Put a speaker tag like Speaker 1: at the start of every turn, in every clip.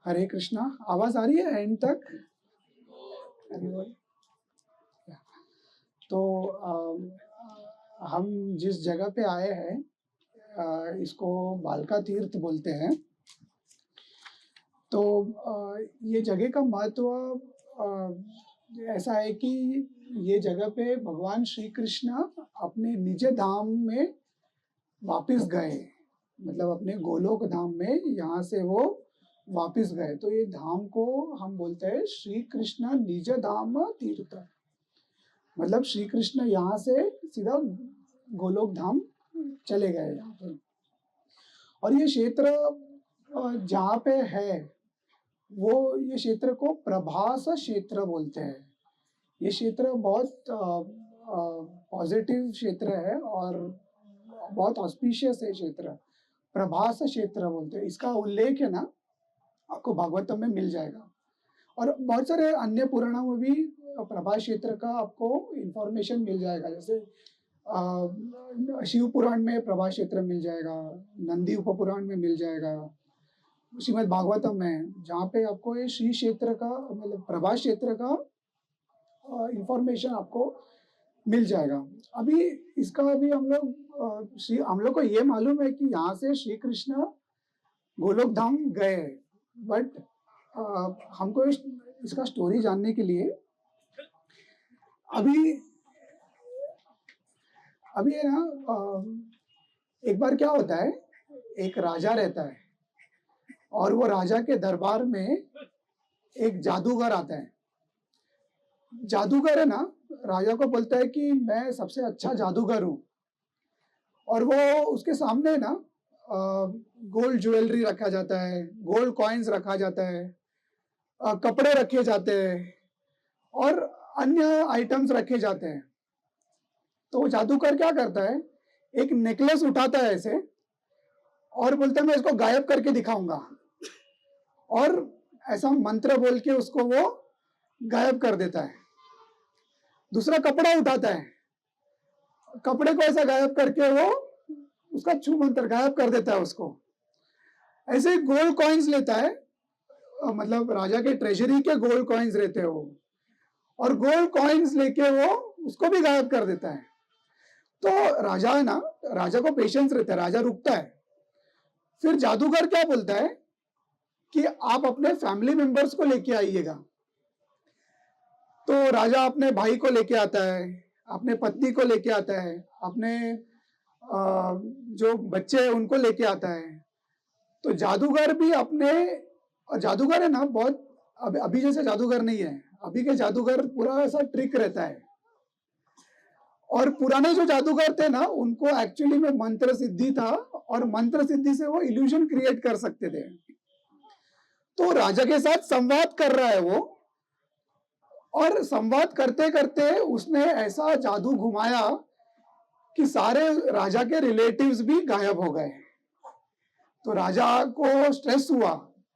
Speaker 1: हरे कृष्णा। आवाज आ रही है एंड तक? तो हम जिस जगह पे आए हैं इसको बालका तीर्थ बोलते हैं। तो ये जगह का महत्व ऐसा है कि ये जगह पे भगवान श्री कृष्ण अपने निज धाम में वापस गए, मतलब अपने गोलोक धाम में यहाँ से वो वापस गए। तो ये धाम को हम बोलते हैं श्री कृष्ण निज धाम तीर्थ, मतलब श्री कृष्ण यहाँ से सीधा गोलोक धाम चले गए यहाँ पे। और ये क्षेत्र जहाँ पे है वो ये क्षेत्र को प्रभास क्षेत्र बोलते हैं। ये क्षेत्र बहुत पॉजिटिव क्षेत्र है और बहुत ऑस्पिशियस है क्षेत्र, प्रभास क्षेत्र बोलते हैं। इसका उल्लेख है ना आपको भागवतम में मिल जाएगा, और बहुत सारे अन्य पुराणों में भी प्रभास क्षेत्र का आपको इंफॉर्मेशन मिल जाएगा। जैसे शिव पुराण में प्रभास क्षेत्र मिल जाएगा, नंदी उपपुराण में मिल जाएगा, श्रीमद् भागवतम में, जहाँ पे आपको ये श्री क्षेत्र का मतलब प्रभास क्षेत्र का इंफॉर्मेशन आपको मिल जाएगा। अभी इसका अभी हम लोग को ये मालूम है कि यहाँ से श्री कृष्ण गोलोक धाम गए, बट हमको इसका स्टोरी जानने के लिए अभी है ना, एक बार क्या होता है, एक राजा रहता है और वो राजा के दरबार में एक जादूगर आता है। जादूगर है ना, राजा को बोलता है कि मैं सबसे अच्छा जादूगर हूँ, और वो उसके सामने ना गोल्ड ज्वेलरी रखा जाता है, गोल्ड कॉइन्स रखा जाता है, कपड़े रखे जाते हैं और अन्य आइटम्स रखे जाते हैं। तो वो जादूगर क्या करता है, एक नेकलेस उठाता है ऐसे और बोलता है मैं इसको गायब करके दिखाऊंगा, और ऐसा मंत्र बोल के उसको वो गायब कर देता है। दूसरा कपड़ा उठाता है, कपड़े को ऐसा गायब करके वो उसका छू मंत्र गायब कर देता है उसको। ऐसे गोल्ड कॉइन्स लेता है, मतलब राजा के ट्रेजरी के गोल्ड कॉइन्स रहते हैं वो, और गोल्ड कॉइन्स लेके वो उसको भी गायब कर देता है। तो राजा है ना, राजा को पेशेंस रहता है, राजा रुकता है। फिर जादूगर क्या बोलता है कि आप अपने फैमिली मेंबर्स को लेके आइएगा। तो राजा अपने भाई को लेके आता है, अपने पत्नी को लेके आता है, अपने जो बच्चे हैं उनको लेके आता है। तो जादूगर भी अपने, जादूगर है ना बहुत, अभी जैसे जादूगर नहीं है, अभी के जादूगर पूरा ऐसा ट्रिक रहता है, और पुराने जो जादूगर थे ना उनको एक्चुअली में मंत्र सिद्धि था, और मंत्र सिद्धि से वो इल्यूजन क्रिएट कर सकते थे। तो राजा के साथ संवाद कर रहा है वो, और संवाद करते करते उसने ऐसा जादू घुमाया कि सारे राजा के रिलेटिव्स भी गायब हो गए। तो राजा को स्ट्रेस हुआ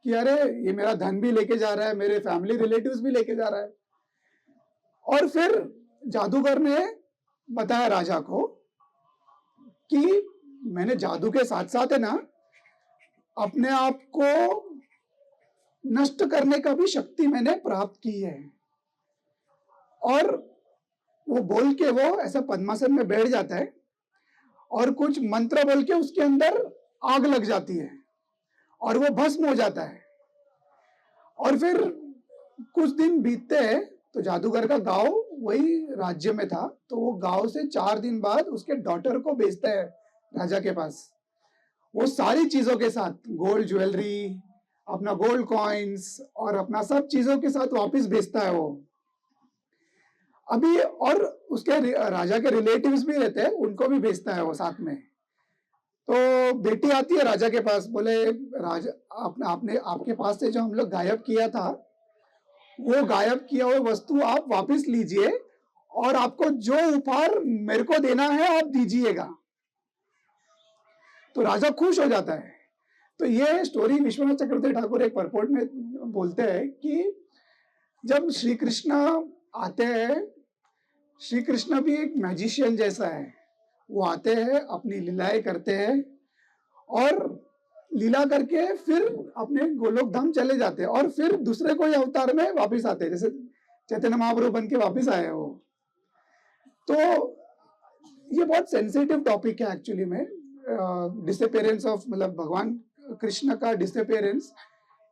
Speaker 1: कि अरे ये मेरा धन भी लेके जा रहा है, मेरे फैमिली रिलेटिव्स भी लेके जा रहा है। और फिर जादूगर ने बताया राजा को कि मैंने जादू के साथ साथ है ना अपने आप को नष्ट करने का भी शक्ति मैंने प्राप्त की है। और वो बोल के वो ऐसा पद्मासन में बैठ जाता है और कुछ मंत्र बोल के उसके अंदर आग लग जाती है और वो भस्म हो जाता है। और फिर कुछ दिन बीतते हैं तो जादूगर का गांव वही राज्य में था, तो वो गांव से 4 दिन बाद उसके डॉटर को भेजता है राजा के पास, वो सारी चीजों के साथ, गोल्ड ज्वेलरी, अपना गोल्ड कॉइन्स और अपना सब चीजों के साथ वापस भेजता है वो अभी। और उसके राजा के रिलेटिव्स भी रहते हैं, उनको भी भेजता है वो साथ में। तो बेटी आती है राजा के पास, बोले राजा आपने आपके पास से जो हम लोग गायब किया था, वो गायब किया हुआ वस्तु आप वापस लीजिए और आपको जो उपहार मेरे को देना है आप दीजिएगा। तो राजा खुश हो जाता है। तो ये स्टोरी विश्वनाथ चक्रवर्ती ठाकुर एक परपोर्ट में बोलते हैं कि जब श्री कृष्ण आते हैं, श्री कृष्ण भी एक मैजिशियन जैसा है, वो आते हैं अपनी लीलाएं करते हैं, और लीला करके फिर अपने गोलोक धाम चले जाते हैं और फिर दूसरे कोई अवतार में वापस आते हैं, जैसे चैतन्य महाप्रभु बन के वापस आए वो। तो ये बहुत सेंसिटिव टॉपिक है एक्चुअली में, डिसअपियरेंस ऑफ, मतलब भगवान कृष्ण का डिसअपियरेंस।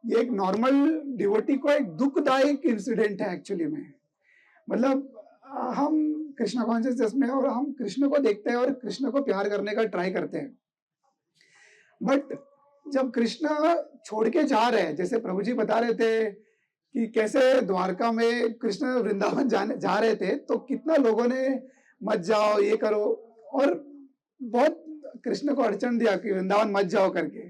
Speaker 1: ये एक नॉर्मल डिवोटी को एक दुखदायक इंसिडेंट है एक्चुअली में। मतलब हम कृष्ण कॉन्शियसनेस में और हम कृष्ण को देखते हैं और कृष्ण को प्यार करने का ट्राई करते हैं, बट जब कृष्ण छोड़ के जा रहे हैं, जैसे प्रभु जी बता रहे थे कि कैसे द्वारका में कृष्ण वृंदावन जा रहे थे, तो कितना लोगों ने मत जाओ, ये करो, और बहुत कृष्ण को अड़चन दिया कि वृंदावन मत जाओ करके।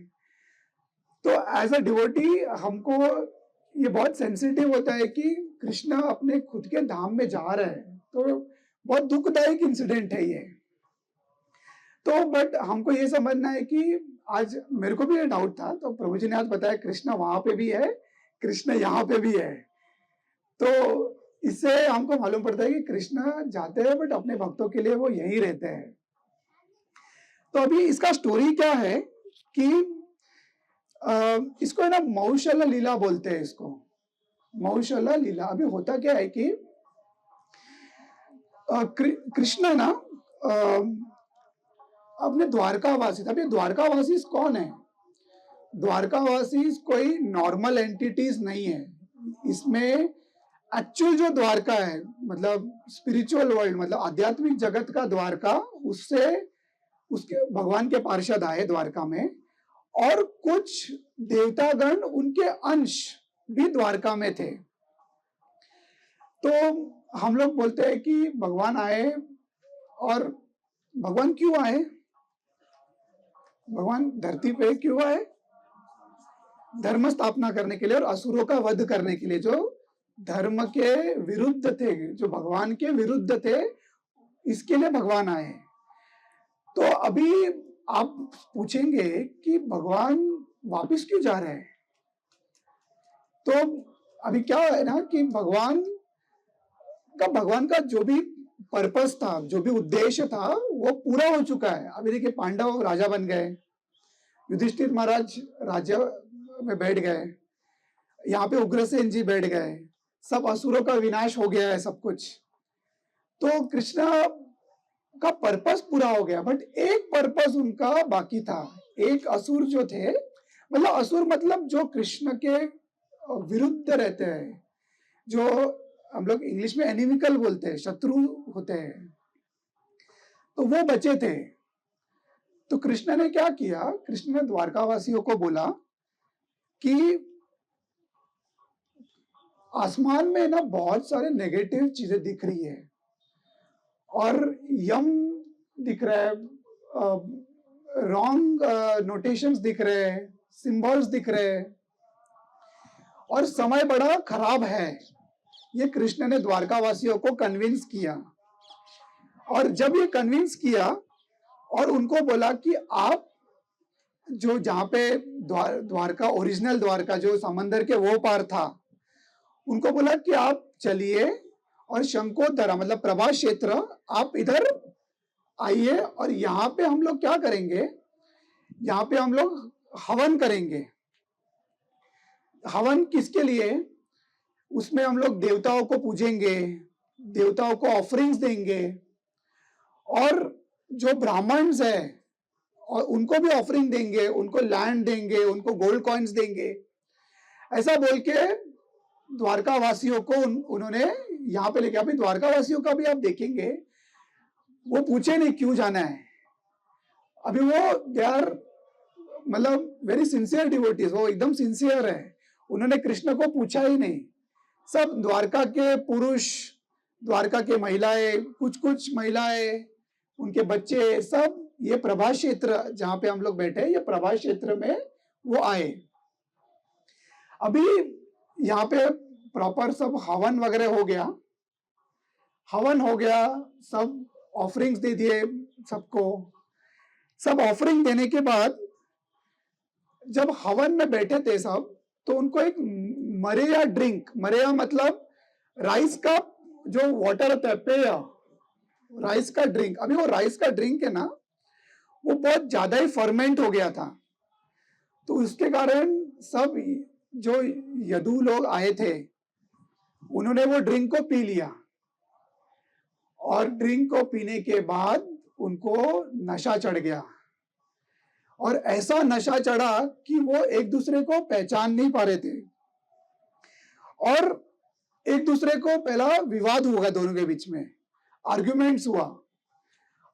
Speaker 1: तो एज अ डिवोटी हमको ये बहुत सेंसिटिव होता है कि कृष्ण अपने खुद के धाम में जा रहे हैं, तो बहुत दुखदायक इंसिडेंट है ये। तो बट हमको ये समझना है कि आज मेरे को भी ये डाउट था, तो प्रभु जी ने आज बताया कृष्ण वहां पे भी है, कृष्ण यहाँ पे भी है। तो इससे हमको मालूम पड़ता है कि कृष्ण जाते हैं बट अपने भक्तों के लिए वो यहीं रहते हैं। तो अभी इसका स्टोरी क्या है कि इसको है ना मौशल लीला बोलते हैं, इसको मौशल लीला। अभी होता क्या है कि कृष्ण ना अपने द्वारकावासी, अभी द्वारकावासी कौन है? द्वारकावासी कोई नॉर्मल एंटिटीज नहीं है, इसमें एक्चुअल जो द्वारका है, मतलब स्पिरिचुअल वर्ल्ड, मतलब आध्यात्मिक जगत का द्वारका, उससे उसके भगवान के पार्षद आए द्वारका में, और कुछ देवतागण उनके अंश भी द्वारका में थे। तो हम लोग बोलते हैं कि भगवान आए, और भगवान क्यों आए? भगवान धरती पे क्यों आए? धर्म स्थापना करने के लिए और असुरों का वध करने के लिए, जो धर्म के विरुद्ध थे, जो भगवान के विरुद्ध थे, इसके लिए भगवान आए। तो अभी आप पूछेंगे कि भगवान वापस क्यों जा रहे हैं? तो अभी क्या है ना कि भगवान का जो भी पर्पस था, जो भी उद्देश्य था, वो पूरा हो चुका है। अभी देखिए, पांडव राजा बन गए, युधिष्ठिर महाराज राज्य में बैठ गए, यहाँ पे उग्रसेन जी बैठ गए, सब असुरों का विनाश हो गया है, सब कुछ। तो कृष्ण का पर्पस पूरा हो गया, बट एक पर्पस उनका बाकी था। एक असुर जो थे, मतलब असुर मतलब जो कृष्ण के विरुद्ध रहते हैं, जो हम लोग इंग्लिश में एनिमिकल बोलते हैं, शत्रु होते हैं, तो वो बचे थे। तो कृष्ण ने क्या किया? कृष्ण ने द्वारकावासियों को बोला कि आसमान में ना बहुत सारे नेगेटिव चीजें दिख रही है, और यम दिख रहा है, रॉन्ग नोटेशंस दिख रहे हैं, सिंबल्स दिख रहे हैं, और समय बड़ा खराब है। ये कृष्ण ने द्वारकावासियों को कन्विंस किया, और जब ये कन्विंस किया और उनको बोला कि आप जो जहाँ पे द्वारका, ओरिजिनल द्वारका जो समंदर के वो पार था, उनको बोला कि आप चलिए और शंकोधरा मतलब प्रभा क्षेत्र, आप इधर आइए, और यहाँ पे हम लोग क्या करेंगे? यहाँ पे हम लोग हवन करेंगे। हवन किसके लिए? उसमें हम लोग देवताओं को पूजेंगे, देवताओं को ऑफरिंग्स देंगे, और जो ब्राह्मण्स है और उनको भी ऑफरिंग देंगे, उनको लैंड देंगे, उनको गोल्ड कॉइन्स देंगे। ऐसा बोल के द्वारका वासियों को उन्होंने यहाँ पे लेके, अभी द्वारका वासियों का भी आप देखेंगे, वो पूछे नहीं क्यों जाना है। अभी वो दे आर मतलब वेरी सिंसियर डिवोटीज, वो एकदम सिंसियर है, उन्होंने कृष्ण को पूछा ही नहीं। सब द्वारका के पुरुष, द्वारका के महिलाएं, कुछ महिलाएं, उनके बच्चे, सब ये प्रभा क्षेत्र जहां पे हम लोग बैठे, ये प्रभा क्षेत्र में वो आए। अभी यहाँ पे प्रॉपर सब हवन वगैरह हो गया, हवन हो गया, सब ऑफरिंग्स दे दिए सबको। सब ऑफरिंग देने के बाद जब हवन में बैठे थे सब, तो उनको एक मरेया ड्रिंक, मरेया मतलब राइस का जो वाटर होता है, पेय, राइस का ड्रिंक। अभी वो राइस का ड्रिंक है ना, वो बहुत ज्यादा ही फर्मेंट हो गया था, तो उसके कारण सब जो यदु लोग आए थे उन्होंने वो ड्रिंक को पी लिया, और ड्रिंक को पीने के बाद उनको नशा चढ़ गया, और ऐसा नशा चढ़ा कि वो एक दूसरे को पहचान नहीं पा रहे थे, और एक दूसरे को पहला विवाद हुआ दोनों के बीच में, आर्ग्यूमेंट्स हुआ,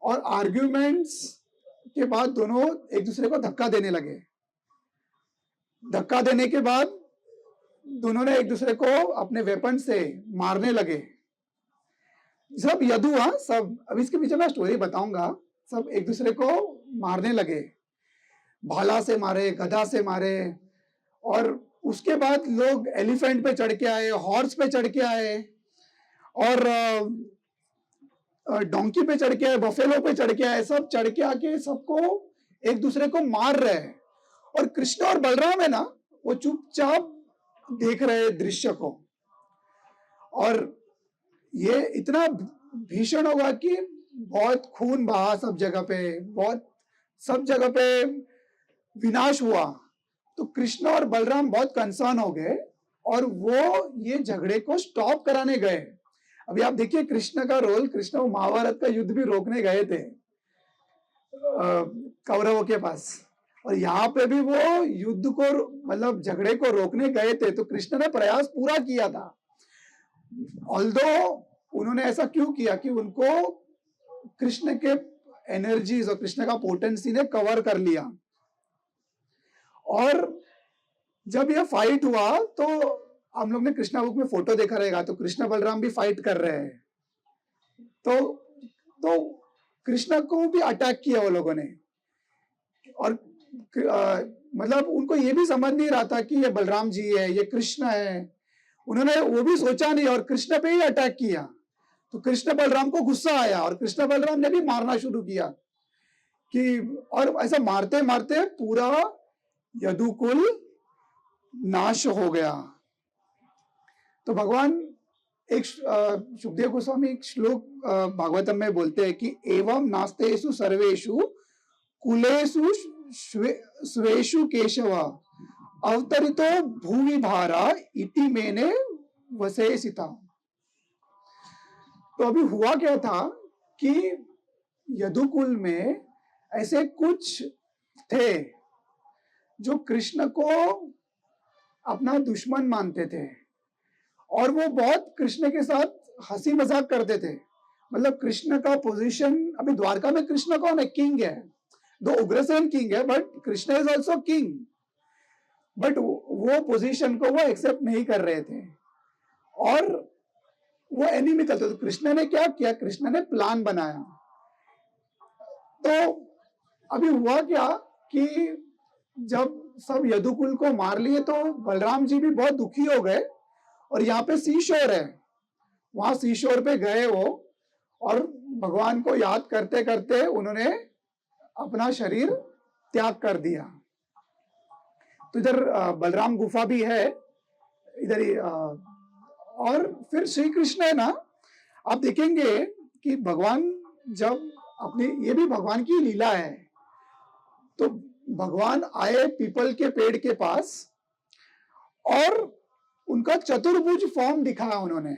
Speaker 1: और आर्ग्यूमेंट्स के बाद दोनों एक दूसरे को धक्का देने लगे। धक्का देने के बाद दोनों ने एक दूसरे को अपने वेपन से मारने लगे। सब यदु, हाँ सब, अब इसके पीछे मैं स्टोरी बताऊंगा। सब एक दूसरे को मारने लगे, भाला से मारे, गदा से मारे, और उसके बाद लोग एलिफेंट पे चढ़ के आए, हॉर्स पे चढ़ के आए, और डोंकी पे चढ़ के आए, बफेलो पे चढ़ के आए, सब चढ़ के आके सबको एक दूसरे को मार रहे हैं। और कृष्ण और बलराम है ना, वो चुपचाप देख रहे दृश्य को, और ये इतना भीषण होगा कि बहुत खून बहा सब जगह पे, बहुत सब जगह पे विनाश हुआ। तो कृष्ण और बलराम बहुत कंसर्न हो गए, और वो ये झगड़े को स्टॉप कराने गए। अभी आप देखिए कृष्ण का रोल, कृष्ण वो महाभारत का युद्ध भी रोकने गए थे कौरवों के पास, और यहाँ पे भी वो युद्ध को, मतलब झगड़े को रोकने गए थे। तो कृष्ण ने प्रयास पूरा किया था, ऑल्दो उन्होंने ऐसा क्यों किया कि उनको कृष्ण के एनर्जीज और कृष्ण का पोटेंसी ने कवर कर लिया। और जब ये फाइट हुआ तो हम लोग ने कृष्णा बुक में फोटो देखा रहेगा, तो कृष्ण बलराम भी फाइट कर रहे हैं, तो कृष्ण को भी अटैक किया वो लोगों ने, और मतलब उनको ये भी समझ नहीं रहा था कि ये बलराम जी है, ये कृष्ण है, उन्होंने वो भी सोचा नहीं, और कृष्ण पे ही अटैक किया। तो कृष्ण बलराम को गुस्सा आया, और कृष्ण बलराम ने भी मारना शुरू किया कि, और ऐसा मारते मारते पूरा यदुकुल नाश हो गया। तो भगवान एक सुखदेव गोस्वामी एक श्लोक भागवतम में बोलते हैं कि एवं नास्तेषु सर्वेषु कुलेषु स्वेषु केशव अवतरितो भूमि भारा इति मेने वसेसिता। तो अभी हुआ क्या था कि यदुकुल में ऐसे कुछ थे जो कृष्ण को अपना दुश्मन मानते थे, और वो बहुत कृष्ण के साथ हंसी मजाक करते थे। मतलब कृष्ण का पोजीशन, अभी द्वारका में कृष्ण कौन है? किंग है, दो उग्रसेन किंग है, but Krishna is also king, but वो पोजीशन को वो एक्सेप्ट नहीं कर रहे थे, और वो एनिमी चलते। तो कृष्ण ने क्या किया, कृष्ण ने प्लान बनाया। तो अभी हुआ क्या कि जब सब यदुकुल को मार लिए तो बलराम जी भी बहुत दुखी हो गए, और यहाँ पे सी शोर है, वहां सी शोर पे गए वो, और भगवान को याद करते करते उन्होंने अपना शरीर त्याग कर दिया। तो इधर बलराम गुफा भी है इधर ही, और फिर श्री कृष्ण है ना, आप देखेंगे कि भगवान जब अपनी, ये भी भगवान की लीला है, तो भगवान आए पीपल के पेड़ के पास, और उनका चतुर्भुज फॉर्म दिखाया उन्होंने।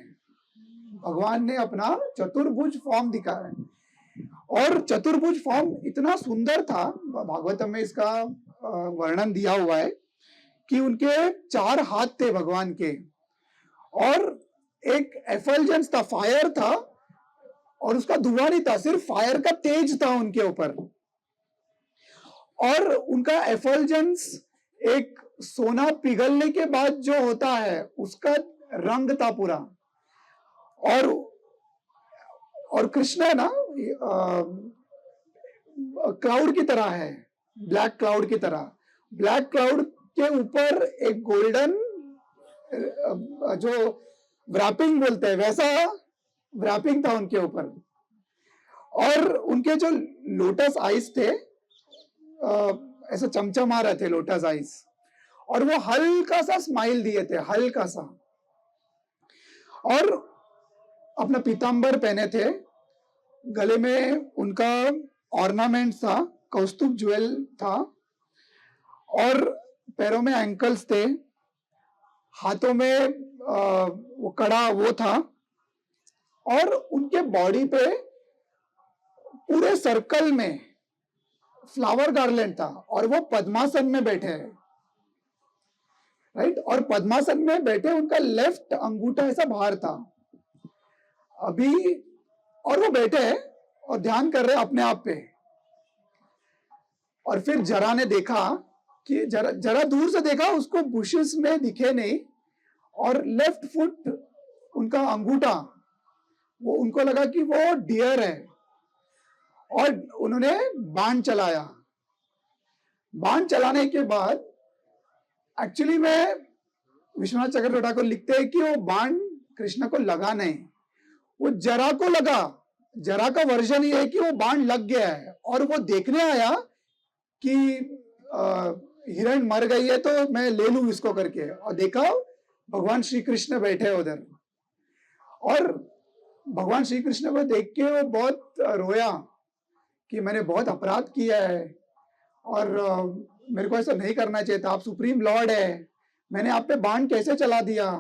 Speaker 1: भगवान ने अपना चतुर्भुज फॉर्म दिखाया, और चतुर्भुज फॉर्म इतना सुंदर था, भागवतम में इसका वर्णन दिया हुआ है कि उनके 4 हाथ थे भगवान के, और एक एफल्जेंस था, फायर था, और उसका धुआं नहीं था, सिर्फ फायर का तेज था उनके ऊपर, और उनका एफल्जेंस एक सोना पिघलने के बाद जो होता है उसका रंग था पूरा। और कृष्ण है ना क्लाउड की तरह है, ब्लैक क्लाउड की तरह। ब्लैक क्लाउड के ऊपर एक गोल्डन जो व्रैपिंग बोलते हैं वैसा व्रैपिंग था उनके ऊपर, और उनके जो लोटस आइज थे ऐसा चमचमा रहे थे लोटस आइज, और वो हल्का सा स्माइल दिए थे, हल्का सा, और अपना पीतांबर पहने थे, गले में उनका ऑर्नामेंट था, कौस्तुभ ज्वेल था, और पैरों में एंकल्स थे, हाथों में वो कड़ा वो था, और उनके बॉडी पे पूरे सर्कल में फ्लावर गार्लैंड था, और वो पद्मासन में बैठे हैं, राइट। और पद्मासन में बैठे उनका लेफ्ट अंगूठा ऐसा बाहर था अभी, और वो बैठे हैं और ध्यान कर रहे हैं अपने आप पे। और फिर जरा ने देखा कि जरा दूर से देखा, उसको बुशेस में दिखे नहीं, और लेफ्ट फुट उनका अंगूठा, वो उनको लगा कि वो डियर है, और उन्होंने बाण चलाया। बाण चलाने के बाद एक्चुअली में विश्वनाथ चक्रवर्ती ठाकुर लिखते हैं कि वो बाण कृष्ण को लगा नहीं, वो जरा को लगा। जरा का वर्जन ये है कि वो बाण लग गया है, और वो देखने आया कि हिरण मर गई है तो मैं ले लूं इसको करके, और देखा भगवान श्री कृष्ण बैठे उधर, और भगवान श्री कृष्ण को देख के वो बहुत रोया कि मैंने बहुत अपराध किया है, और मेरे को ऐसा नहीं करना चाहिए था, आप सुप्रीम लॉर्ड है, मैंने आप पे बाण कैसे चला दिया।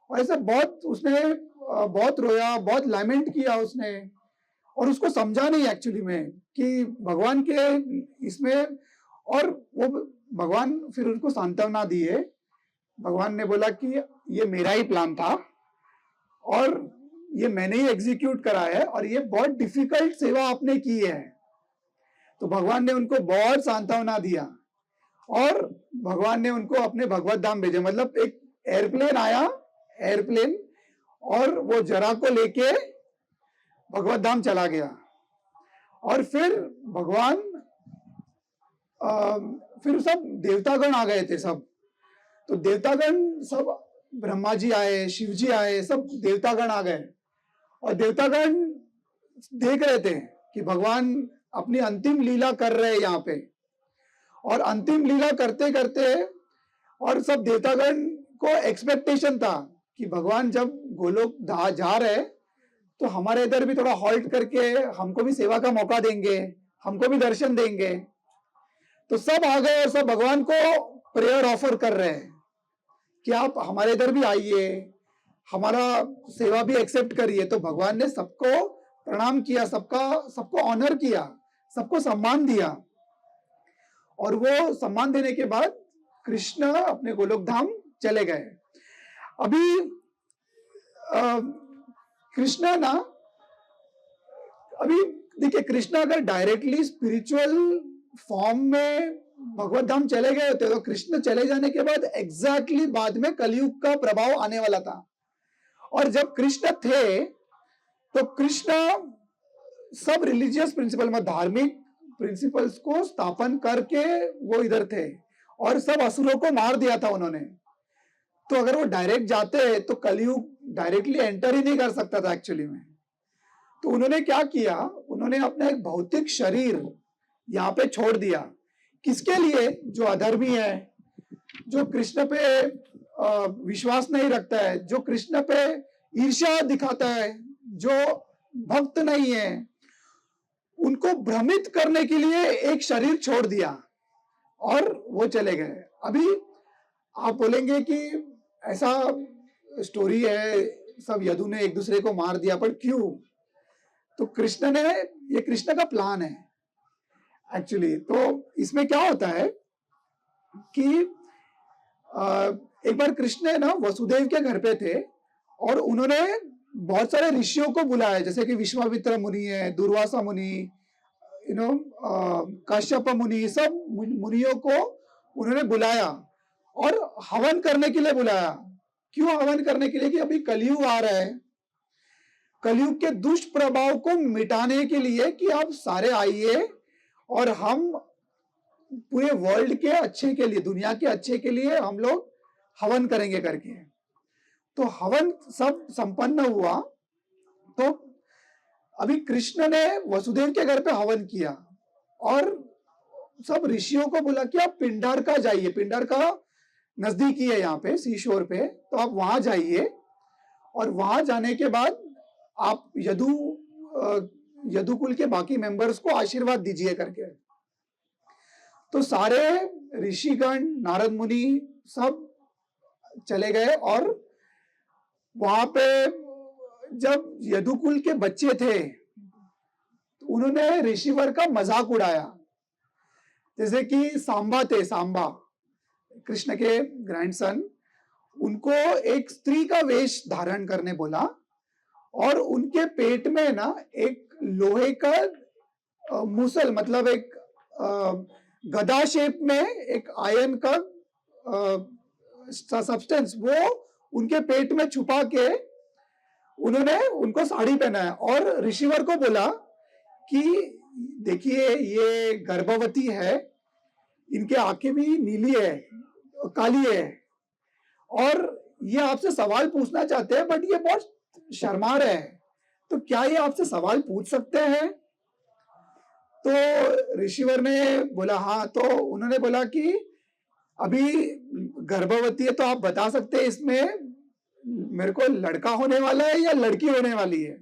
Speaker 1: और ऐसे बहुत उसने बहुत रोया, बहुत लैमेंट किया उसने, और उसको समझा नहीं एक्चुअली में कि भगवान के इसमें। और वो भगवान फिर उनको सांत्वना दिए। भगवान ने बोला कि ये मेरा ही प्लान था, और ये मैंने ही एग्जीक्यूट करा है, और ये बहुत डिफिकल्ट सेवा आपने की है। तो भगवान ने उनको बहुत सांत्वना दिया, और भगवान ने उनको अपने भगवत धाम भेजे। मतलब एक एयरप्लेन आया, एयरप्लेन, और वो जरा को लेके भगवत धाम चला गया। और फिर भगवान फिर सब देवतागण आ गए थे सब। तो देवतागण सब, ब्रह्मा जी आए, शिव जी आए, सब देवतागण आ गए, और देवतागण देख रहे थे कि भगवान अपनी अंतिम लीला कर रहे हैं यहाँ पे। और अंतिम लीला करते करते, और सब देवतागण को एक्सपेक्टेशन था कि भगवान जब गोलोक जा रहे तो हमारे इधर भी थोड़ा हॉल्ट करके हमको भी सेवा का मौका देंगे, हमको भी दर्शन देंगे। तो सब आ गए और सब भगवान को प्रेयर ऑफर कर रहे हैं कि आप हमारे इधर भी आइए, हमारा सेवा भी एक्सेप्ट करिए। तो भगवान ने सबको प्रणाम किया, सबको ऑनर किया, सबको सम्मान दिया। और वो सम्मान देने के बाद कृष्ण अपने गोलोक धाम चले गए। अभी कृष्ण ना, अभी देखिए, कृष्ण अगर डायरेक्टली स्पिरिचुअल फॉर्म में भगवत धाम चले गए होते तो कृष्ण चले जाने के बाद एग्जैक्टली बाद में कलयुग का प्रभाव आने वाला था। और जब कृष्ण थे तो कृष्ण सब रिलीजियस प्रिंसिपल में, धार्मिक प्रिंसिपल्स को स्थापन करके वो इधर थे, और सब असुरों को मार दिया था उन्होंने। तो अगर वो डायरेक्ट जाते तो कलयुग डायरेक्टली एंटर ही नहीं कर सकता था एक्चुअली में। तो उन्होंने क्या किया, उन्होंने अपना एक भौतिक शरीर यहाँ पे छोड़ दिया। किसके लिए? जो अधर्मी है, जो कृष्ण पे विश्वास नहीं रखता है, जो कृष्ण पे ईर्ष्या दिखाता है, जो भक्त नहीं है, उनको भ्रमित करने के लिए एक शरीर छोड़ दिया और वो चले गए। अभी आप बोलेंगे कि ऐसा स्टोरी है, सब यदु ने एक दूसरे को मार दिया, पर क्यों? तो कृष्ण ने, ये कृष्ण का प्लान है एक्चुअली। तो इसमें क्या होता है कि एक बार कृष्ण ना वसुदेव के घर पे थे, और उन्होंने बहुत सारे ऋषियों को बुलाया, जैसे कि विश्वामित्र मुनि है, दुर्वासा मुनि, काश्यप मुनि, सब मुनियों को उन्होंने बुलाया और हवन करने के लिए बुलाया। क्यों हवन करने के लिए? कि अभी कलयुग आ रहा है, कलयुग के दुष्प्रभाव को मिटाने के लिए कि आप सारे आइए और हम पूरे वर्ल्ड के अच्छे के लिए, दुनिया के अच्छे के लिए हम लोग हवन करेंगे करके। तो हवन सब संपन्न हुआ। तो अभी कृष्ण ने वसुदेव के घर पे हवन किया और सब ऋषियों को बोला कि आप पिंडारका जाइए, पिंडारका नजदीकी है यहाँ पे, सी शोर पे, तो आप वहां जाइए, और वहां जाने के बाद आप यदुकुल के बाकी मेंबर्स को आशीर्वाद दीजिए करके। तो सारे ऋषिगण, नारद मुनि सब चले गए और वहां पे जब यदुकुल के बच्चे थे तो उन्होंने ऋषिवर का मजाक उड़ाया। जैसे कि सांबा थे, सांबा कृष्ण के ग्रैंडसन, उनको एक स्त्री का वेश धारण करने बोला और उनके पेट में ना एक लोहे का मूसल, मतलब एक गदा शेप में एक आयन का सब्सटेंस, वो उनके पेट में छुपा के उन्होंने उनको साड़ी पहनाया और ऋषिवर को बोला कि देखिए ये गर्भवती है, इनके आंखें भी नीली है, काली है, और ये आपसे सवाल पूछना चाहते हैं बट ये बहुत शर्मा रहे हैं, तो क्या ये आपसे सवाल पूछ सकते हैं? तो ऋषिवर ने बोला हाँ। तो उन्होंने बोला कि अभी गर्भवती है तो आप बता सकते हैं इसमें मेरे को लड़का होने वाला है या लड़की होने वाली है?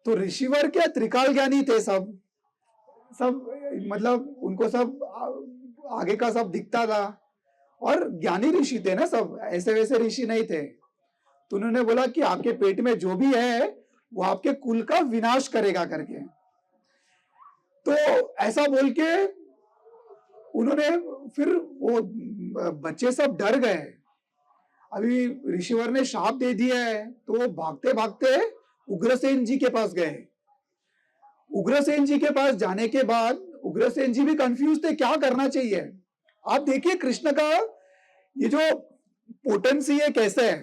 Speaker 1: तो ऋषिवर क्या त्रिकाल ज्ञानी थे, सब मतलब उनको सब आगे का सब दिखता था और ज्ञानी ऋषि थे ना, सब ऐसे वैसे ऋषि नहीं थे। तो उन्होंने बोला कि आपके पेट में जो भी है वो आपके कुल का विनाश करेगा करके। तो ऐसा बोल के उन्होंने, फिर वो बच्चे सब डर गए। अभी ऋषिवर ने शाप दे दिया है, तो वो भागते भागते उग्रसेन जी के पास गए। उग्रसेन जी के पास जाने के बाद उग्रसेन जी भी कंफ्यूज थे क्या करना चाहिए। आप देखिए कृष्ण का ये जो पोटेंसी है कैसे है।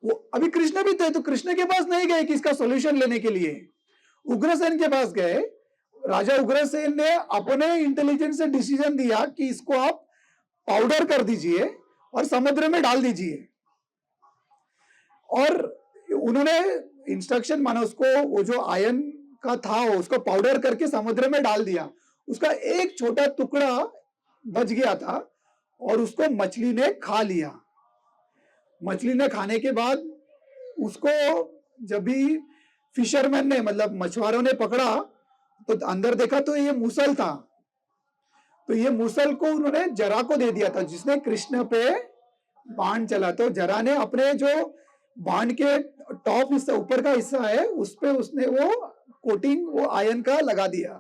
Speaker 1: वो अभी कृष्ण भी थे तो कृष्ण के पास नहीं गए कि इसका सॉल्यूशन लेने के लिए, उग्रसेन के पास गए। राजा उग्रसेन ने अपने इंटेलिजेंस से डिसीजन दिया कि इसको आप पाउडर कर दीजिए और समुद्र में डाल दीजिए। और उन्होंने इंस्ट्रक्शन माना, उसको वो जो आयन का था उसको पाउडर करके समुद्र में डाल दिया। उसका एक छोटा टुकड़ा बच गया था और उसको मछली ने खा लिया। मछली ने खाने के बाद उसको जब भी फिशरमैन ने, मतलब मछुआरों ने पकड़ा तो अंदर देखा तो ये मूसल था। तो ये मूसल को उन्होंने जरा को दे दिया था, जिसने कृष्ण पे बाण चला। तो जरा ने अपने जो बाण के टॉप हिस्सा, ऊपर का हिस्सा है, उस पे उसने वो कोटिंग वो आयन का लगा दिया।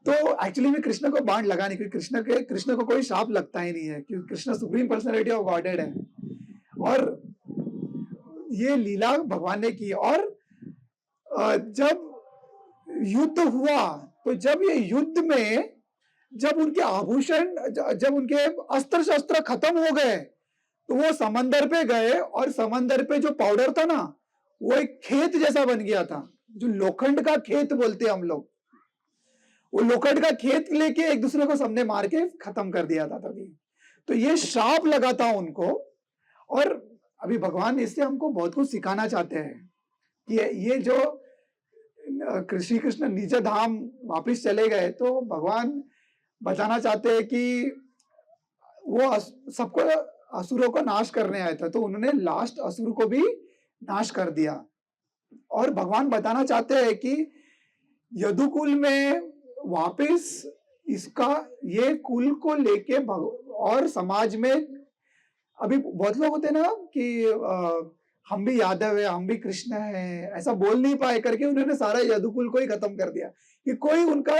Speaker 1: तो एक्चुअली में कृष्ण को बाण लगा नहीं, क्योंकि कृष्ण को कोई शाप लगता ही नहीं है, क्योंकि Krishna supreme personality of godhead है। और ये लीला भगवान ने की। और जब युद्ध हुआ तो जब ये युद्ध में जब उनके आभूषण, जब उनके अस्त्र शस्त्र खत्म हो गए तो वो समंदर पे गए और समंदर पे जो पाउडर था ना वो एक खेत जैसा बन गया था, जो लोखंड का खेत बोलते हैं हम लोग। वो लोखंड का खेत लेके एक दूसरे को सबने मार के खत्म कर दिया था तभी। तो ये श्राप लगा था उनको। और अभी भगवान इससे हमको बहुत कुछ सिखाना चाहते हैं कि ये जो श्री कृष्ण निज धाम वापिस चले गए तो भगवान बताना चाहते हैं कि वो सबको असुरों को नाश करने आया था, तो उन्होंने लास्ट असुर को भी नाश कर दिया। और भगवान बताना चाहते हैं कि यदुकुल में वापिस इसका ये कुल को लेके और समाज में अभी बहुत लोग होते ना कि हम भी यादव है, हम भी कृष्ण है, ऐसा बोल नहीं पाए करके उन्होंने सारा यदुकुल को ही खत्म कर दिया कि कोई उनका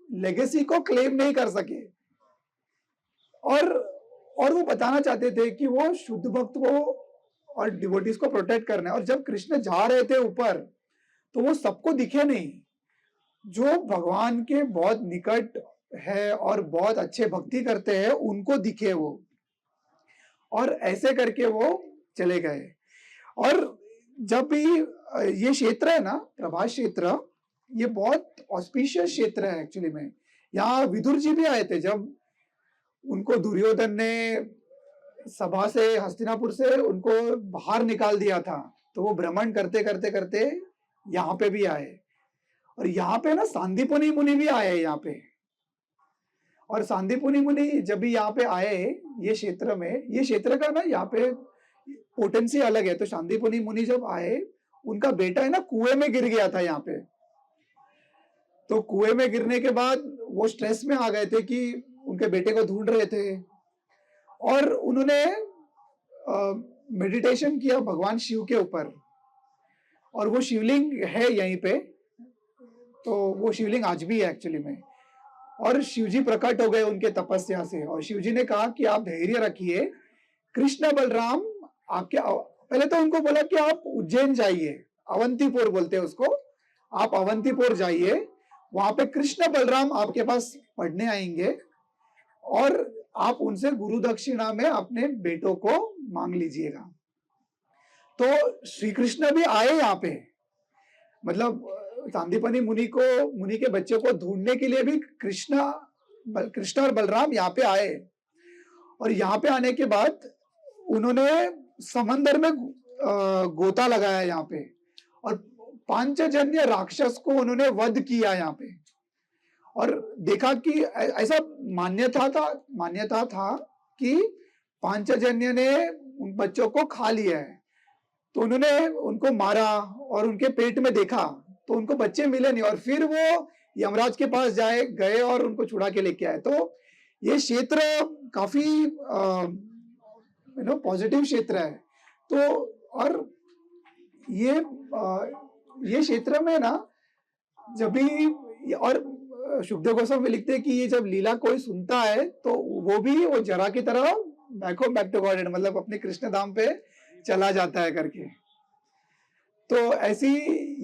Speaker 1: लेगेसी को क्लेम नहीं कर सके। और वो बताना चाहते थे कि वो शुद्ध भक्त को और डिवोटीज को प्रोटेक्ट करना है। और जब कृष्ण जा रहे थे ऊपर तो वो सबको दिखे नहीं, जो भगवान के बहुत निकट है और बहुत अच्छे भक्ति करते हैं उनको दिखे वो, और ऐसे करके वो चले गए। और जब भी ये क्षेत्र है ना, प्रभास क्षेत्र, ये बहुत ऑस्पिशियस क्षेत्र है एक्चुअली में। यहाँ विदुर जी भी आए थे जब उनको दुर्योधन ने सभा से, हस्तिनापुर से उनको बाहर निकाल दिया था, तो वो भ्रमण करते करते करते यहाँ पे भी आए। और यहाँ पे ना सांदीपनि मुनि भी आए यहाँ पे। और सांदीपनि मुनि जब भी यहाँ पे आए ये क्षेत्र में, ये क्षेत्र का ना यहाँ पे पोटेंसी अलग है। तो सांदीपनि मुनि जब आए, उनका बेटा है ना कुएं में गिर गया था यहाँ पे। तो कुएं में गिरने के बाद वो स्ट्रेस में आ गए थे कि उनके बेटे को ढूंढ रहे थे, और उन्होंने मेडिटेशन किया भगवान शिव के ऊपर, और वो शिवलिंग है यहीं पे, तो वो शिवलिंग आज भी है एक्चुअली में। और शिवजी प्रकट हो गए उनके तपस्या से, और शिवजी ने कहा कि आप धैर्य रखिए, कृष्ण बलराम आपके, पहले तो उनको बोला कि आप उज्जैन जाइए, अवंतीपुर बोलते हैं उसको, आप अवंतीपुर जाइए, वहां पे कृष्ण बलराम आपके पास पढ़ने आएंगे, और आप उनसे गुरु दक्षिणा में अपने बेटों को मांग लीजिएगा। तो श्री कृष्ण भी आए यहाँ पे, मतलब सांदीपनी मुनि के बच्चे को ढूंढने के लिए भी कृष्ण और बलराम यहाँ पे आए, और यहाँ पे आने के बाद उन्होंने समंदर में गोता लगाया यहाँ पे, और पांचजन्य राक्षस को उन्होंने वध किया यहाँ पे, और देखा कि ऐसा मान्यता था कि पांचजन्य ने उन बच्चों को खा लिया है, तो उन्होंने उनको मारा और उनके पेट में देखा तो उनको बच्चे मिले नहीं, और फिर वो यमराज के पास गए और उनको छुड़ा के लेके आए। तो ये क्षेत्र काफी पॉजिटिव क्षेत्र है। तो और ये क्षेत्र में ना, जब भी, और सुखदेव गोस्वामी लिखते हैं कि ये जब लीला कोई सुनता है तो वो जरा की तरह बैक टू गॉड, मतलब अपने कृष्ण धाम पे चला जाता है करके। तो ऐसी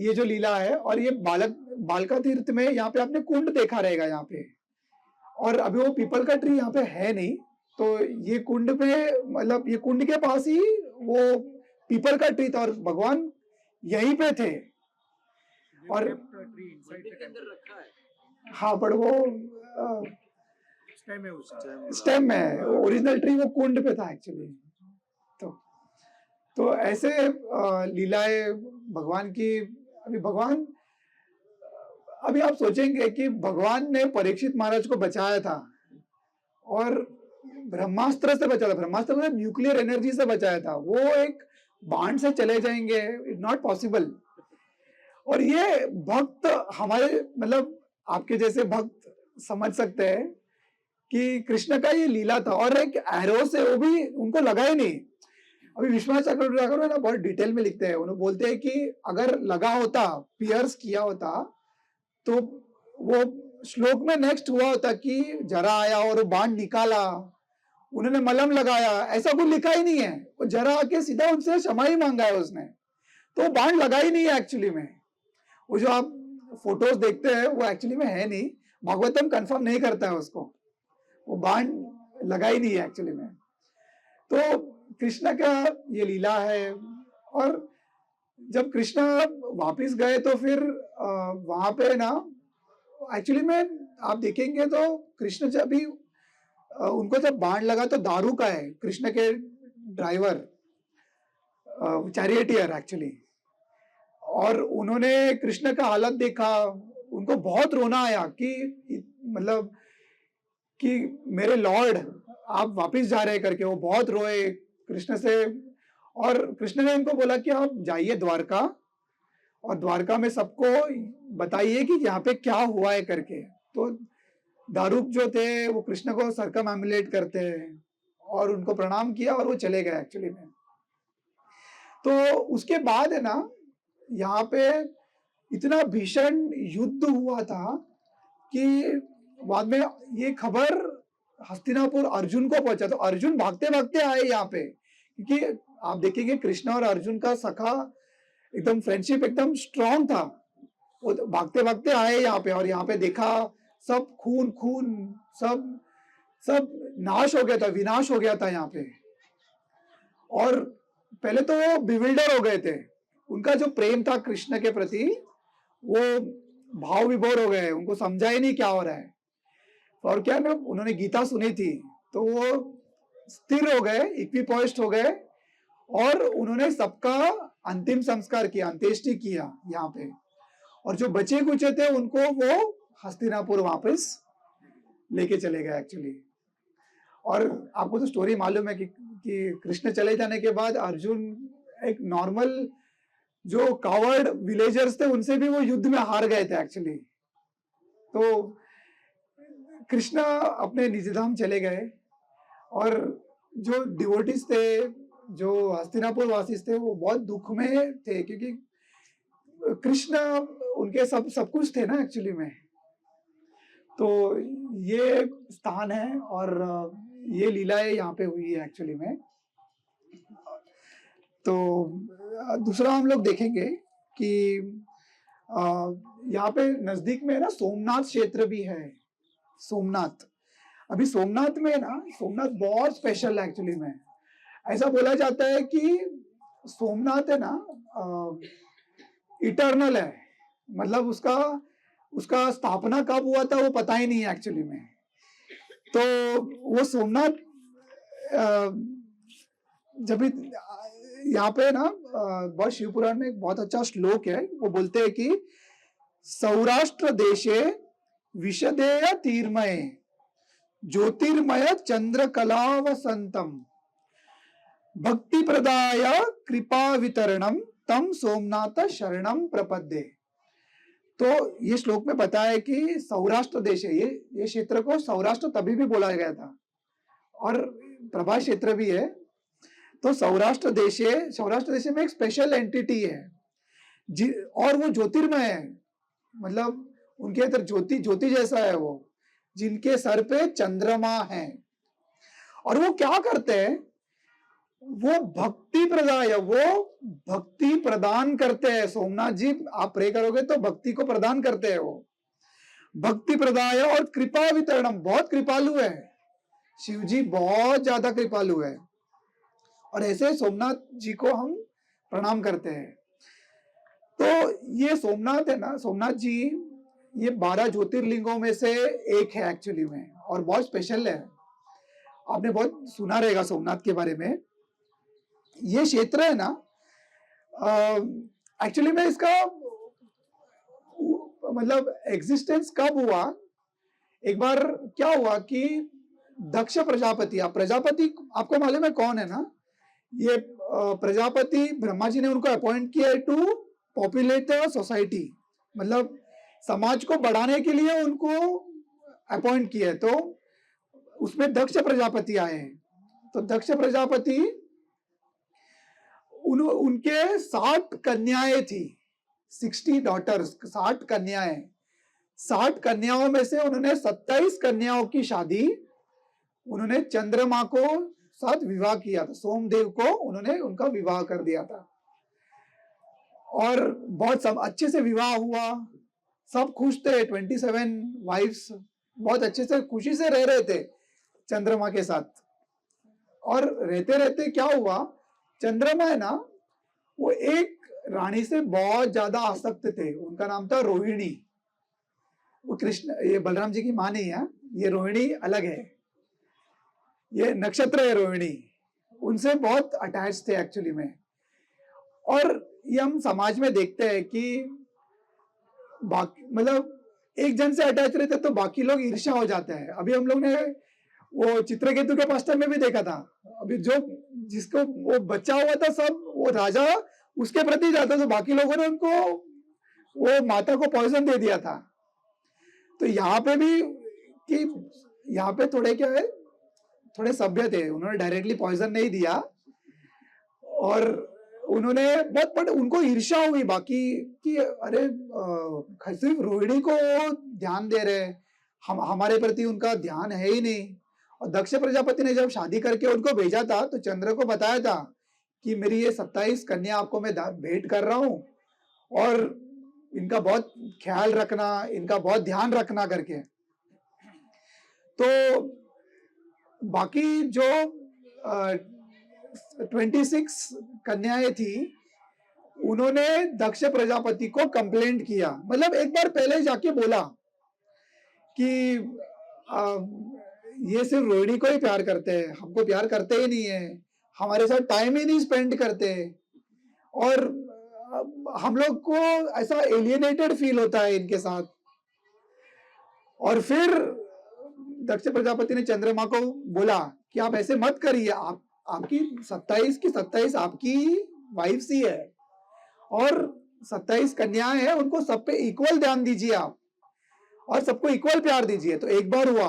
Speaker 1: ये जो लीला है, और ये बालका तीर्थ में यहाँ पे आपने कुंड देखा रहेगा यहाँ पे, और अभी वो पीपल का ट्री यहाँ पे है नहीं, तो ये कुंड पे, मतलब ये कुंड के पास ही वो पीपल का ट्री था, और भगवान यहीं पे थे। और हाँ, पर वो स्टेम में ओरिजिनल ट्री वो कुंड पे था एक्चुअली। तो ऐसे लीलाएं भगवान की। अभी आप सोचेंगे कि भगवान ने परीक्षित महाराज को बचाया था, और ब्रह्मास्त्र से बचाया था, ब्रह्मास्त्र मतलब न्यूक्लियर एनर्जी से बचाया था, वो एक बाण से चले जाएंगे, इट नॉट पॉसिबल। और ये भक्त हमारे, मतलब आपके जैसे भक्त समझ सकते हैं कि कृष्ण का ये लीला था, और एक एरो से वो भी उनको लगा ही नहीं। अभी विश्वनाथ चक्रवर्ती ना बहुत डिटेल में लिखते हैं, उन्होंने बोलते हैं कि अगर लगा होता, पियर्स किया होता, तो वो श्लोक में नेक्स्ट हुआ होता कि जरा आया और वो बाण निकाला, उन्होंने मलम लगाया, ऐसा कुछ लिखा ही नहीं है। वो जरा आके सीधा उनसे क्षमा ही मांगा है उसने, तो बाण लगा ही नहीं है एक्चुअली में। वो जो आप फोटोज देखते हैं वो एक्चुअली में है नहीं, भागवतम कंफर्म नहीं करता है उसको, वो बाण लगा ही नहीं है एक्चुअली में। तो कृष्ण का ये लीला है। और जब कृष्ण वापिस गए तो फिर वहां पे ना, एक्चुअली में आप देखेंगे तो कृष्ण जब भी उनको जब बाण लगा तो दारू का है, कृष्ण के ड्राइवर चैरियटियर एक्चुअली, और उन्होंने कृष्ण का हालत देखा, उनको बहुत रोना आया कि मतलब कि मेरे लॉर्ड आप वापिस जा रहे करके, वो बहुत रोए कृष्ण से। और कृष्ण ने उनको बोला कि आप जाइए द्वारका, और द्वारका में सबको बताइए कि यहाँ पे क्या हुआ है करके। तो दारूक जो थे वो कृष्ण को सर्कमएम्बुलेट करते हैं और उनको प्रणाम किया और वो चले गए एक्चुअली में। तो उसके बाद है ना, यहाँ पे इतना भीषण युद्ध हुआ था कि बाद में ये खबर हस्तिनापुर अर्जुन को पहुंचा। तो अर्जुन भागते भागते आए यहाँ पे, क्योंकि आप देखेंगे कृष्ण और अर्जुन का सखा एकदम फ्रेंडशिप एकदम स्ट्रांग था। वो भागते भागते आए यहाँ पे, और यहाँ पे देखा सब खून सब नाश हो गया था, विनाश हो गया था यहाँ पे। और पहले तो वो बिविल्डर हो गए थे, उनका जो प्रेम था कृष्ण के प्रति वो भाव विभोर हो गए, उनको समझा ही नहीं क्या हो रहा है। और क्या ना, उन्होंने गीता सुनी थी तो वो स्थिर हो गए, इक्विपॉइस्ड हो गए, और उन्होंने सबका अंतिम संस्कार किया, अंत्येष्टि किया यहाँ पे। और जो बचे कुचे थे उनको वो हस्तिनापुर वापस लेके चले गए एक्चुअली। और आपको तो स्टोरी मालूम है कि कृष्ण चले जाने के बाद अर्जुन एक नॉर्मल जो कावर्ड विलेजर्स थे उनसे भी वो युद्ध में हार गए थे एक्चुअली। तो कृष्णा अपने निजधाम चले गए और जो डिवोटीज थे, जो हस्तिनापुर वासी थे, वो बहुत दुख में थे क्योंकि कृष्ण उनके सब कुछ थे ना एक्चुअली में। तो ये स्थान है और ये लीलाएं यहाँ पे हुई है एक्चुअली में। तो दूसरा हम लोग देखेंगे कि यहाँ पे नजदीक में ना सोमनाथ क्षेत्र भी है। सोमनाथ, अभी सोमनाथ में ना, सोमनाथ बहुत स्पेशल है एक्चुअली में। ऐसा बोला जाता है कि सोमनाथ है ना इटर्नल है, मतलब उसका स्थापना कब हुआ था वो पता ही नहीं है एक्चुअली में। तो वो सोमनाथ जब यहाँ पे ना बहुत शिव पुराण में एक बहुत अच्छा श्लोक है, वो बोलते हैं कि सौराष्ट्र देशे विशदेय तीर्मय ज्योतिर्मय चंद्र कलावसंतम भक्ति प्रदाय कृपा वितरणम तम सोमनाथ शरणम प्रपद्ये। तो ये श्लोक में बताया कि सौराष्ट्र देश है, ये क्षेत्र को सौराष्ट्र तभी भी बोला गया था और प्रभा क्षेत्र भी है। तो सौराष्ट्र देश में एक स्पेशल एंटिटी है और वो ज्योतिर्मय है, मतलब उनके अंदर ज्योति जैसा है वो, जिनके सर पे चंद्रमा है। और वो क्या करते हैं, वो भक्ति प्रदान करते हैं। सोमनाथ जी आप प्रे करोगे तो भक्ति को प्रदान करते हैं वो, भक्ति प्रदाय और कृपा वितरणम, बहुत कृपालु है शिव जी, बहुत ज्यादा कृपालु है। और ऐसे सोमनाथ जी को हम प्रणाम करते हैं। तो ये सोमनाथ है ना, सोमनाथ जी ये 12 ज्योतिर्लिंगों में से एक है एक्चुअली में और बहुत स्पेशल है। आपने बहुत सुना रहेगा सोमनाथ के बारे में। ये क्षेत्र है ना एक्चुअली में इसका मतलब एग्जिस्टेंस कब हुआ, एक बार क्या हुआ कि दक्ष प्रजापति, प्रजापति आपको मालूम है कौन है ना, ये प्रजापति ब्रह्मा जी ने उनको अपॉइंट किया टू पॉपुलेट सोसाइटी, मतलब समाज को बढ़ाने के लिए उनको अपॉइंट किया है। तो उसमें दक्ष प्रजापति आए हैं। तो दक्ष प्रजापति उनके 60 कन्याएं थी, 60 डॉटर्स, 60 कन्याएं। 60 कन्याओं में से उन्होंने 27 कन्याओं की शादी उन्होंने चंद्रमा को साथ विवाह किया था, सोमदेव को उन्होंने उनका विवाह कर दिया था और बहुत सब अच्छे से विवाह हुआ, सब खुश थे। 27 वाइफ्स बहुत अच्छे से खुशी से रह रहे थे चंद्रमा के साथ। और रहते रहते क्या हुआ, चंद्रमा है ना वो एक रानी से बहुत ज्यादा आसक्त थे, उनका नाम था रोहिणी। वो कृष्ण, ये बलराम जी की मां नहीं है, ये रोहिणी अलग है, ये नक्षत्र है रोहिणी, उनसे बहुत अटैच थे एक्चुअली में। और ये हम समाज में देखते हैं कि बाकी मतलब एक जन से अटैच रहते तो बाकी लोग ईर्ष्या हो जाते हैं। अभी हम लोग ने वो चित्रकेतु के पास्टर में भी देखा था, अभी जो जिसको वो बच्चा हुआ था सब वो राजा उसके प्रति जाता, तो बाकी लोगों ने उनको वो माता को पॉइजन दे दिया था। तो यहाँ पे भी कि यहाँ पे थोड़े क्या है, थोड़े सभ्य थे, उन्होंने डायरेक्टली पॉइजन नहीं दिया और उन्होंने बहुत, बट उनको ईर्ष्या हुई बाकी कि अरे सिर्फ रोहिणी को ध्यान दे रहे, हमारे प्रति उनका ध्यान है ही नहीं। और दक्ष प्रजापति ने जब शादी करके उनको भेजा था तो चंद्र को बताया था कि मेरी ये 27 कन्या आपको मैं भेंट कर रहा हूं और इनका बहुत ख्याल रखना, इनका बहुत ध्यान रखना करके। तो बाकी जो 26 कन्याएं थी उन्होंने दक्ष प्रजापति को कंप्लेंट किया, मतलब एक बार पहले जाके बोला कि ये सिर्फ रोहिणी को ही प्यार करते हैं, हमको प्यार करते ही नहीं है, हमारे साथ टाइम ही नहीं स्पेंड करते और हम लोग को ऐसा एलियनेटेड फील होता है इनके साथ। और फिर दक्ष प्रजापति ने चंद्रमा को बोला कि आप ऐसे मत करिए, आपकी 27 की 27 आपकी वाइफ्स ही है और 27 कन्याएं हैं, उनको सब पे इक्वल ध्यान दीजिए आप। और सबको इक्वल प्यार दीजिए। तो एक बार हुआ,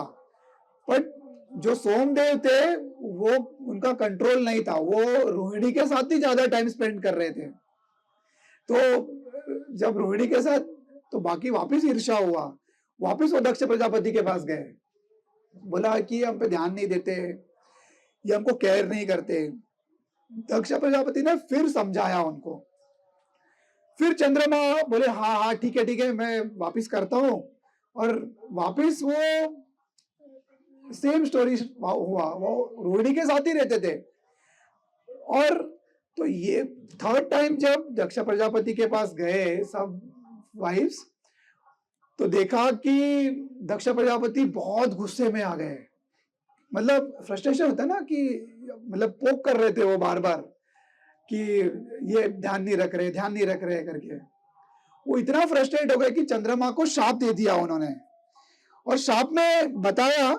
Speaker 1: बट जो सोमदेव थे वो, उनका कंट्रोल नहीं था, वो रोहिणी के साथ ही ज्यादा टाइम स्पेंड कर रहे थे। तो जब रोहिणी के साथ, तो बाकी वापस ईर्ष्या हुआ, वापस वो दक्ष प्रजापति के पास गए, बोला कि हम पे ध्यान नहीं देते, ये हमको केयर नहीं करते। दक्ष प्रजापति ने फिर समझाया उनको। फिर चंद्रमा बोले हाँ हाँ ठीक है मैं वापस करता हूँ, और वापस वो सेम स्टोरी हुआ, वो रोहिणी के साथ ही रहते थे। और तो ये थर्ड टाइम जब दक्ष प्रजापति के पास गए सब वाइफ्स, तो देखा कि दक्ष प्रजापति बहुत गुस्से में आ गए। मतलब फ्रस्ट्रेशन होता है ना, कि मतलब पोक कर रहे थे वो बार बार कि ये ध्यान नहीं रख रहे करके। वो इतना फ्रस्ट्रेट हो गए कि चंद्रमा को शाप दे दिया उन्होंने, और शाप में बताया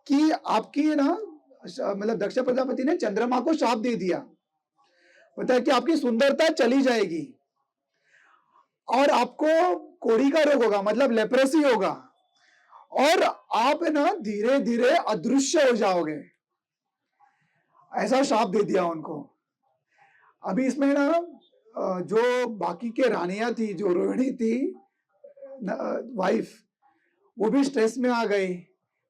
Speaker 1: कि आपकी ना, मतलब दक्ष प्रजापति ने चंद्रमा को शाप दे दिया, बताया कि आपकी सुंदरता चली जाएगी और आपको कोढ़ी का रोग होगा, मतलब लेप्रेसी होगा, और आप ना धीरे धीरे अदृश्य हो जाओगे। ऐसा शाप दे दिया उनको। अभी इसमें ना जो बाकी के रानियां थी, जो रोहिणी थी वाइफ, वो भी स्ट्रेस में आ गई,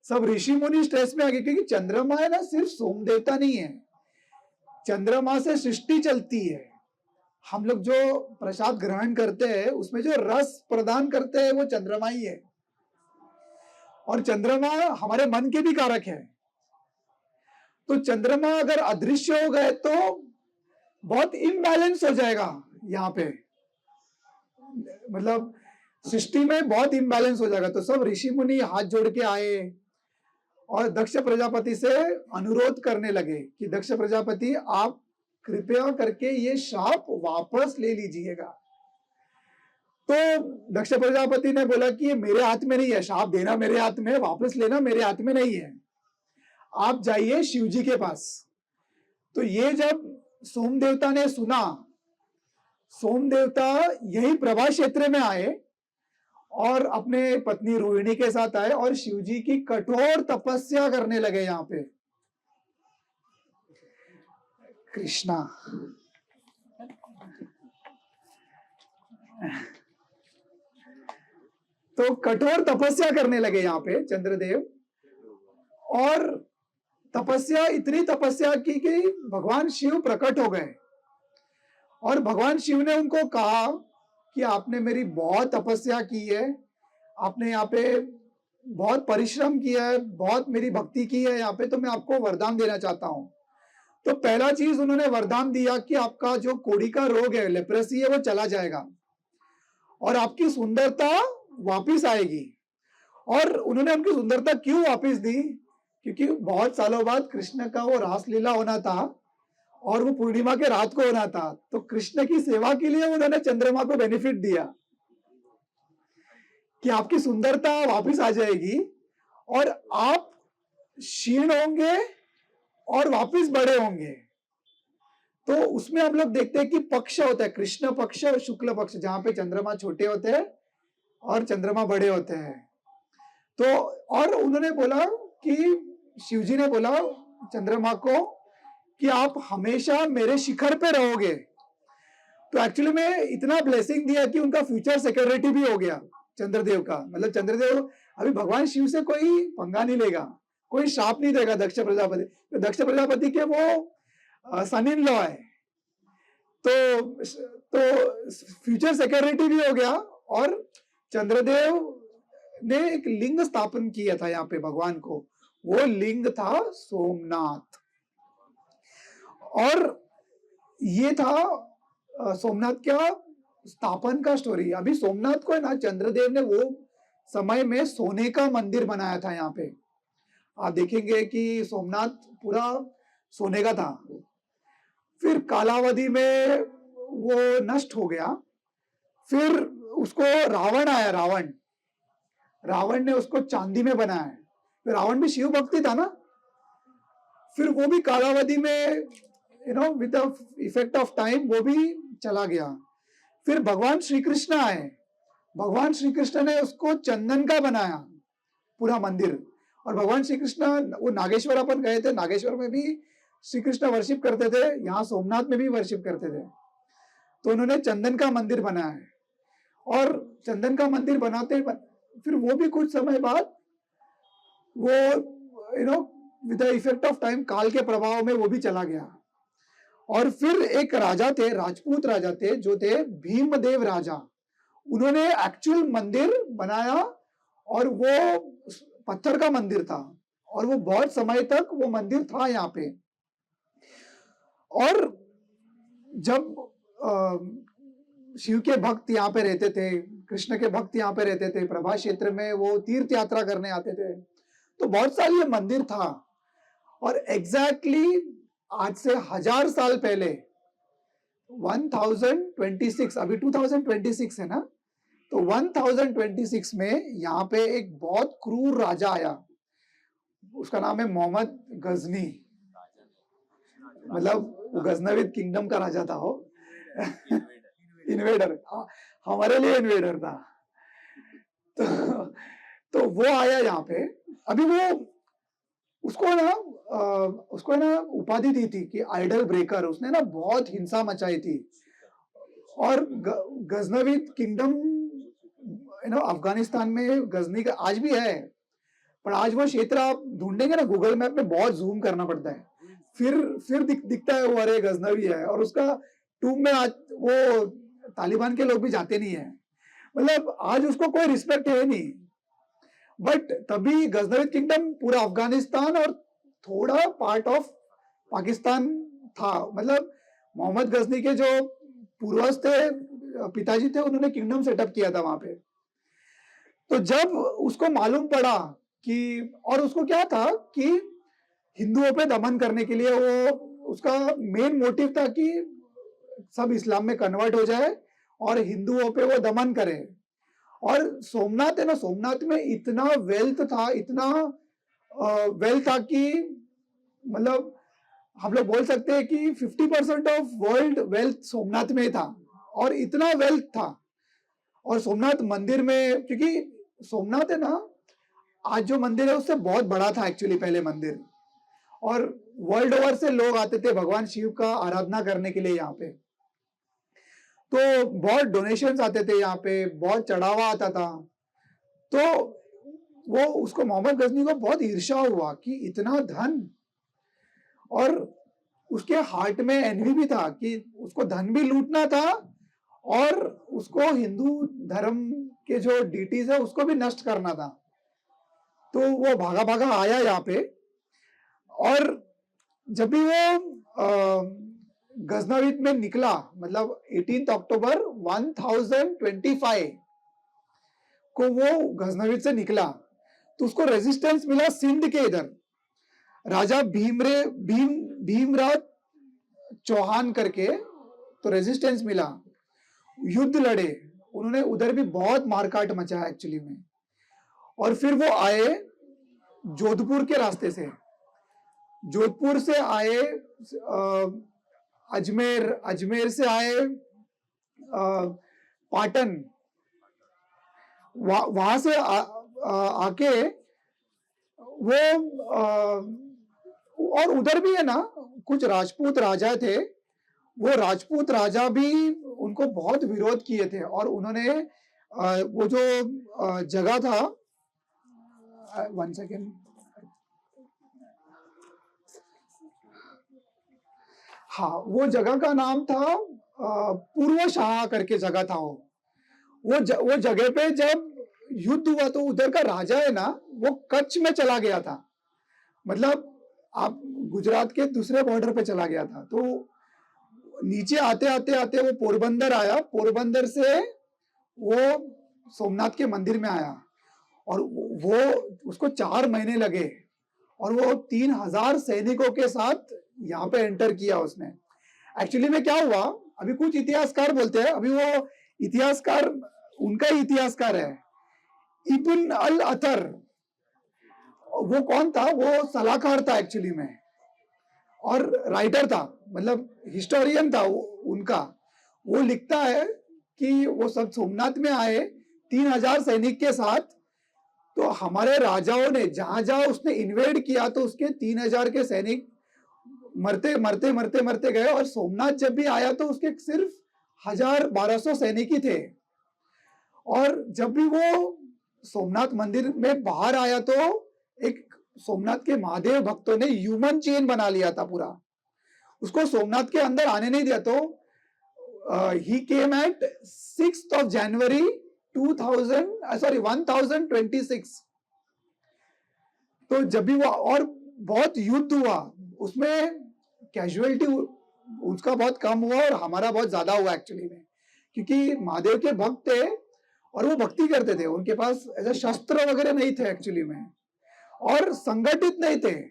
Speaker 1: सब ऋषि मुनि स्ट्रेस में आ गए, क्योंकि चंद्रमा है ना सिर्फ सोम देवता नहीं है, चंद्रमा से सृष्टि चलती है। हम लोग जो प्रसाद ग्रहण करते हैं उसमें जो रस प्रदान करते हैं वो चंद्रमा ही है, और चंद्रमा हमारे मन के भी कारक है। तो चंद्रमा अगर अदृश्य हो गए तो बहुत इम्बैलेंस हो जाएगा यहाँ पे, मतलब सृष्टि में बहुत इम्बैलेंस हो जाएगा। तो सब ऋषि मुनि हाथ जोड़ के आए और दक्ष प्रजापति से अनुरोध करने लगे कि दक्ष प्रजापति आप कृपया करके ये शाप वापस ले लीजिएगा। तो दक्ष प्रजापति ने बोला कि ये मेरे हाथ में नहीं है, शाप देना मेरे हाथ में, वापस लेना मेरे हाथ में नहीं है, आप जाइए शिव जी के पास। तो ये जब सोम देवता ने सुना, सोम देवता यही प्रभा क्षेत्र में आए और अपने पत्नी रोहिणी के साथ आए और शिव जी की कठोर तपस्या करने लगे यहाँ पे। कृष्णा तो कठोर तपस्या करने लगे यहाँ पे चंद्रदेव, और तपस्या, इतनी तपस्या की कि भगवान शिव प्रकट हो गए, और भगवान शिव ने उनको कहा कि आपने मेरी बहुत तपस्या की है, आपने यहाँ पे बहुत परिश्रम किया है, बहुत मेरी भक्ति की है यहाँ पे, तो मैं आपको वरदान देना चाहता हूँ। तो पहला चीज उन्होंने वरदान दिया कि आपका जो कोढ़ी का रोग है, लेप्रेसी है, वो चला जाएगा और आपकी सुंदरता वापिस आएगी। और उन्होंने उनकी सुंदरता क्यों वापिस दी? क्योंकि बहुत सालों बाद कृष्ण का वो रासलीला होना था और वो पूर्णिमा के रात को होना था, तो कृष्ण की सेवा के लिए उन्होंने चंद्रमा को बेनिफिट दिया कि आपकी सुंदरता वापिस आ जाएगी और आप क्षीण होंगे और वापिस बड़े होंगे। तो उसमें हम लोग देखते हैं कि पक्ष होता है, कृष्ण पक्ष और शुक्ल पक्ष, जहां पे चंद्रमा छोटे होते हैं और चंद्रमा बड़े होते हैं। तो और उन्होंने बोला कि शिवजी ने बोला चंद्रमा को कि आप हमेशा मेरे शिखर पे रहोगे। तो एक्चुअली में इतना ब्लेसिंग दिया कि उनका फ्यूचर सिक्योरिटी भी हो गया चंद्रदेव का। मतलब चंद्रदेव अभी भगवान शिव से कोई पंगा नहीं लेगा, कोई शाप नहीं देगा दक्ष प्रजापति। तो दक्ष प्रजापति के वो सन इन लॉ है, तो फ्यूचर सिक्योरिटी भी हो गया। और चंद्रदेव ने एक लिंग स्थापन किया था यहाँ पे भगवान को, वो लिंग था सोमनाथ। और ये था सोमनाथ का स्थापन का स्टोरी। अभी सोमनाथ को है ना, चंद्रदेव ने वो समय में सोने का मंदिर बनाया था यहाँ पे। आप देखेंगे कि सोमनाथ पूरा सोने का था। फिर कालावधि में वो नष्ट हो गया, फिर उसको रावण आया, रावण ने उसको चांदी में बनाया। फिर रावण भी शिव भक्ति था ना, फिर वो भी कालावधि में with the effect of time वो भी चला गया। फिर भगवान श्री कृष्ण आए भगवान श्री कृष्ण ने उसको चंदन का बनाया पूरा मंदिर। और भगवान श्री कृष्ण, वो नागेश्वर अपन गए थे, नागेश्वर में भी श्री कृष्ण वर्शिप करते थे, यहाँ सोमनाथ में भी वर्शिप करते थे। तो उन्होंने चंदन का मंदिर बनाया है। और चंदन का मंदिर बनाते फिर वो भी कुछ समय बाद वो with the effect of time, काल के प्रभाव में वो भी चला गया। और फिर एक राजा थे, राजपूत राजा थे, जो थे भीमदेव राजा। उन्होंने एक्चुअल मंदिर बनाया और वो पत्थर का मंदिर था और वो बहुत समय तक वो मंदिर था यहाँ पे। और जब शिव के भक्त यहाँ पे रहते थे, कृष्ण के भक्त यहाँ पे रहते थे, प्रभास क्षेत्र में वो तीर्थ यात्रा करने आते थे, तो बहुत साल ये मंदिर था। और एग्जैक्टली आज से 1000 साल पहले 1026, अभी 2026 है ना, तो 1026 में यहाँ पे एक बहुत क्रूर राजा आया, उसका नाम है मोहम्मद गजनी। मतलब वो गजनविद किंगडम का राजा था वो। इन्वेडर, हमारे लिए इन्वेडर था। तो वो आया यहाँ पे। अभी वो उसको ना उपाधि दी थी कि आइडल ब्रेकर। उसने ना बहुत हिंसा मचाई थी। और गजनविद किंगडम अफगानिस्तान में गजनी का आज भी है, पर आज वो क्षेत्र आप ढूंढेंगे ना गूगल मैप में, बहुत जूम करना पड़ता है, फिर दिखता है वो, अरे गजनवी है। और उसका टूम में आज वो तालिबान के लोग भी जाते नहीं है, मतलब आज उसको कोई रिस्पेक्ट है नहीं। बट तभी गजनवी किंगडम पूरा अफगानिस्तान और थोड़ा पार्ट ऑफ पाकिस्तान था। मतलब मोहम्मद गजनी के जो पूर्वज थे, पिताजी थे, उन्होंने किंगडम सेटअप किया था वहां पे। तो जब उसको मालूम पड़ा कि, और उसको क्या था कि हिंदुओं पे दमन करने के लिए, वो उसका मेन मोटिव था कि सब इस्लाम में कन्वर्ट हो जाए और हिंदुओं पे वो दमन करे। और सोमनाथ है ना, सोमनाथ में इतना वेल्थ था, इतना वेल्थ था कि मतलब हम लोग बोल सकते हैं कि 50% ऑफ वर्ल्ड वेल्थ सोमनाथ में था। और इतना वेल्थ था। और सोमनाथ मंदिर में, क्योंकि सोमनाथ है ना, आज जो मंदिर है उससे बहुत बड़ा था एक्चुअली पहले मंदिर। और वर्ल्ड ओवर से लोग आते थे भगवान शिव का आराधना करने के लिए यहाँ पे। तो बहुत डोनेशंस आते थे यहाँ पे, बहुत चढ़ावा आता था। तो वो उसको मोहम्मद गजनी को बहुत ईर्ष्या हुआ कि इतना धन, और उसके हार्ट में एनवी भी था कि उसको धन भी लूटना था और उसको हिंदू धर्म के जो डीटीज है उसको भी नष्ट करना था। तो वो भागा भागा आया यहाँ पे। और जब भी वो गजनविद में निकला, मतलब 18 अक्टूबर 1025 को वो गजनविद से निकला, तो उसको रेजिस्टेंस मिला सिंध के इधर। राजा भीमराव चौहान करके तो रेजिस्टेंस मिला, युद्ध लड़े उन्होंने, उधर भी बहुत मारकाट मचा एक्चुअली में। और फिर वो आए जोधपुर के रास्ते से, जोधपुर से आए अजमेर से आए पाटन, वहां से आके वो और उधर भी है ना कुछ राजपूत राजा थे, वो राजपूत राजा भी उनको बहुत विरोध किए थे। और उन्होंने वो जो जगह था, 1 सेकेंड, हाँ, वो जगह का नाम था पूर्व शाह करके जगह था। वो जगह पे जब युद्ध हुआ तो उधर का राजा है ना, वो कच्छ में चला गया था, मतलब आप गुजरात के दूसरे बॉर्डर पे चला गया था। तो नीचे आते आते आते वो पोरबंदर आया, पोरबंदर से वो सोमनाथ के मंदिर में आया। और वो उसको 4 महीने लगे और वो 3000 सैनिकों के साथ यहाँ पे एंटर किया उसने। एक्चुअली में क्या हुआ, अभी कुछ इतिहासकार बोलते हैं, अभी वो इतिहासकार उनका ही इतिहासकार है, इब्न अल अथर। वो कौन था, वो सलाहकार था एक्चुअली में और राइटर था, मतलब हिस्टोरियन था उनका। वो लिखता है कि वो सब सोमनाथ में आए, 3,000 सैनिक के साथ। तो हमारे राजाओं ने जहां जहां उसने इन्वेड किया तो उसके 3,000 के सैनिक मरते मरते मरते मरते गए, और सोमनाथ जब भी आया तो उसके सिर्फ 1,000-1,200 सैनिक ही थे। और जब भी वो सोमनाथ मंदिर में बाहर आया तो एक सोमनाथ के महादेव भक्तों ने ह्यूमन चेन बना लिया था पूरा, उसको सोमनाथ के अंदर आने नहीं दिया। तो he came at 6th of January 1026। तो जब भी वो, और बहुत युद्ध हुआ उसमें, कैजुअलिटी उसका बहुत कम हुआ और हमारा बहुत ज्यादा हुआ एक्चुअली में, क्योंकि महादेव के भक्त थे और वो भक्ति करते थे, उनके पास ऐसे शस्त्र वगैरह नहीं थे एक्चुअली में, और संगठित नहीं थे,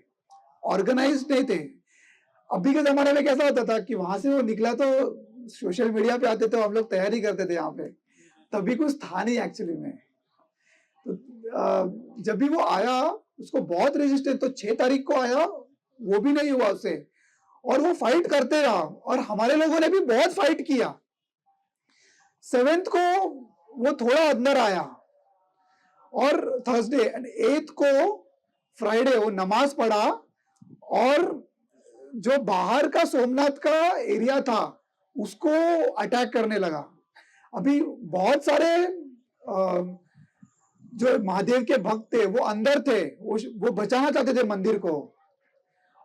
Speaker 1: ऑर्गेनाइज्ड नहीं थे। अभी के जमाने में कैसा होता था कि वहां से वो निकला तो सोशल मीडिया पे आते तो हम लोग तैयारी करते थे यहाँ पे, तभी कुछ था नहीं एक्चुअली में। तो जब भी वो आया उसको बहुत रेजिस्टेंस, तो 6 तारीख को आया, वो भी नहीं हुआ उसे, और वो फाइट करते रहा, और हमारे लोगों ने भी बहुत फाइट किया। 7th को वो थोड़ा अंदर आया, और थर्सडे 8th को फ्राइडे वो नमाज पढ़ा, और जो बाहर का सोमनाथ का एरिया था उसको अटैक करने लगा। अभी बहुत सारे जो महादेव के भक्त थे वो अंदर थे, वो बचाना चाहते थे मंदिर को,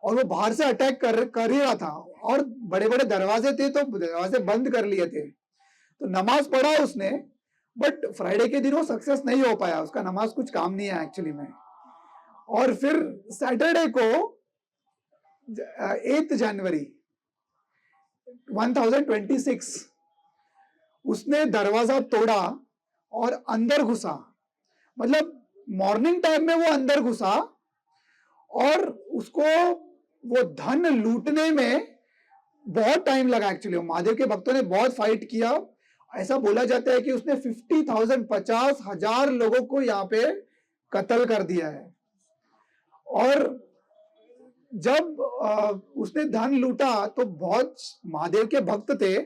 Speaker 1: और वो बाहर से अटैक कर ही रहा था, और बड़े बड़े दरवाजे थे तो दरवाजे बंद कर लिए थे। तो नमाज पढ़ा उसने, बट फ्राइडे के दिन वो सक्सेस नहीं हो पाया, उसका नमाज कुछ काम नहीं है एक्चुअली में। और फिर सैटरडे को 8th जनवरी 1026 उसने दरवाजा तोड़ा और अंदर घुसा, मतलब मॉर्निंग टाइम में वो अंदर घुसा, और उसको वो धन लूटने में बहुत टाइम लगा एक्चुअली। महादेव के भक्तों ने बहुत फाइट किया, ऐसा बोला जाता है कि उसने 50,000 50,000 लोगों को यहाँ पे कत्ल कर दिया है। और जब उसने धन लूटा तो बहुत महादेव के भक्त थे,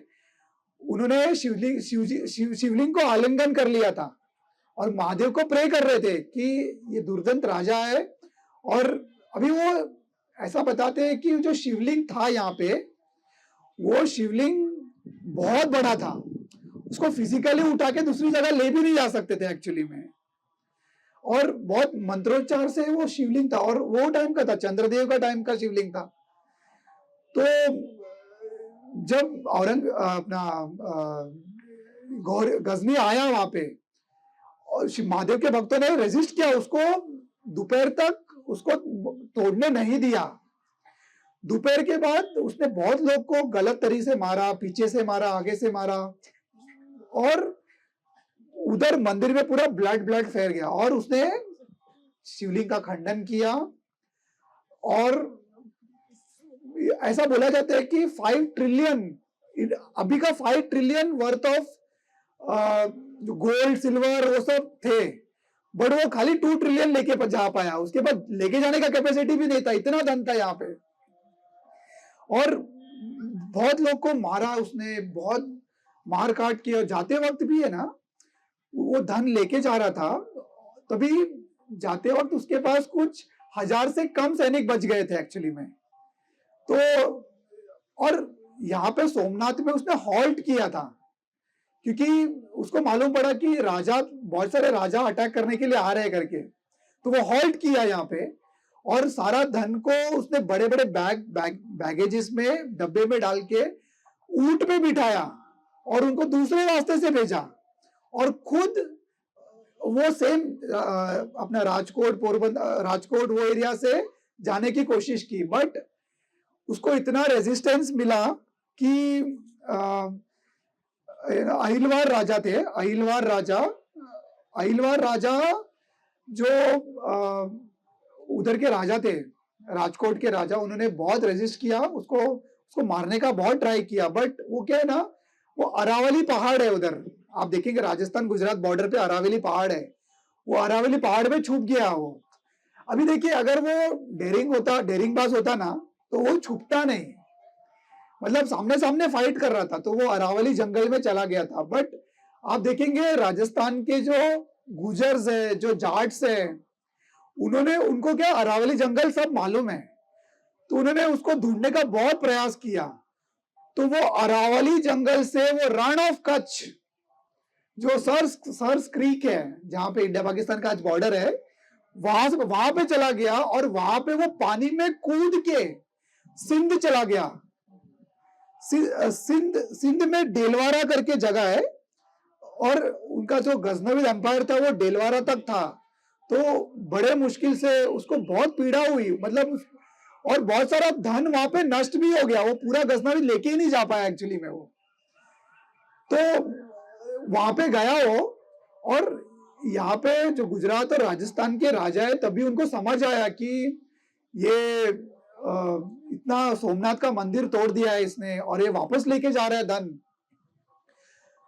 Speaker 1: उन्होंने शिवलिंग को आलिंगन कर लिया था और महादेव को प्रे कर रहे थे कि ये दुर्दंत राजा है। और अभी वो ऐसा बताते हैं कि जो शिवलिंग था यहाँ पे, वो शिवलिंग बहुत बड़ा था, उसको फिजिकली उठा के दूसरी जगह ले भी नहीं जा सकते थे एक्चुअली में, और बहुत मंत्रोच्चार से वो शिवलिंग था, और वो टाइम का था, चंद्रदेव का टाइम का शिवलिंग था। तो जब गजनी आया वहां पे, और महादेव के भक्तों ने रेजिस्ट किया, उसको दोपहर तक उसको तोड़ने नहीं दिया। दोपहर के बाद उसने बहुत लोग को गलत तरीके से मारा, पीछे से मारा, आगे से मारा, और उधर मंदिर में पूरा ब्लड ब्लड फैल गया। और उसने शिवलिंग का खंडन किया, और ऐसा बोला जाता है कि 5 ट्रिलियन, अभी का 5 trillion worth of gold silver वो सब थे, बट वो खाली 2 ट्रिलियन लेके जा पाया, उसके बाद लेके जाने का कैपेसिटी भी नहीं था, इतना धन था यहाँ पे। और बहुत लोग को मारा उसने, बहुत मार काट किया। जाते वक्त भी है ना, वो धन लेके जा रहा था, तभी जाते वक्त उसके पास कुछ 1000 से कम सैनिक बच गए थे एक्चुअली में। तो और यहाँ पे सोमनाथ में उसने हॉल्ट किया था, क्योंकि उसको मालूम पड़ा कि राजा, बहुत सारे राजा अटैक करने के लिए आ रहे करके, तो वो हॉल्ट किया यहाँ पे, और सारा धन को उसने बड़े बड़े बैगेजेस में, डब्बे में डाल के ऊंट पे बिठाया और उनको दूसरे रास्ते से भेजा, और खुद वो सेम अपना राजकोट, पोरबंदर, राजकोट वो एरिया से जाने की कोशिश की, बट उसको इतना रेजिस्टेंस मिला कि अहिलवार राजा थे, अहिलवार राजा जो उधर के राजा थे, राजकोट के राजा, उन्होंने बहुत रेजिस्ट किया, उसको मारने का बहुत ट्राई किया, बट वो क्या है ना, वो अरावली पहाड़ है उधर, आप देखेंगे राजस्थान गुजरात बॉर्डर पे अरावली पहाड़ है, वो अरावली पहाड़ में छुप गया वो। अभी देखिए, अगर वो डेरिंग बाज होता ना, तो वो छुपता नहीं, मतलब सामने सामने फाइट कर रहा था, तो वो अरावली जंगल में चला गया था। बट आप देखेंगे राजस्थान के जो गुजर्स है, जो जाट्स है, उन्होंने उनको क्या अरावली जंगल सब मालूम है, तो उन्होंने उसको ढूंढने का बहुत प्रयास किया। तो वो अरावली जंगल से वो रण ऑफ कच्छ, जो सर्स क्रीक है जहां पे इंडिया पाकिस्तान का आज बॉर्डर है, वहां पे चला गया और वहां पे वो पानी में कूद के सिंध चला गया। सिंध में डेलवारा करके जगह है और उनका जो गजनवी एम्पायर था वो डेलवारा तक था। तो बड़े मुश्किल से उसको बहुत पीड़ा हुई, मतलब और बहुत सारा धन वहां पे नष्ट भी हो गया, वो पूरा गजनवी लेके ही नहीं जा पाया एक्चुअली में वो। तो वहां पे गया वो, और यहाँ पे जो गुजरात और राजस्थान के राजा है तभी उनको समझ आया कि ये इतना सोमनाथ का मंदिर तोड़ दिया है इसने और ये वापस लेके जा रहा है धन।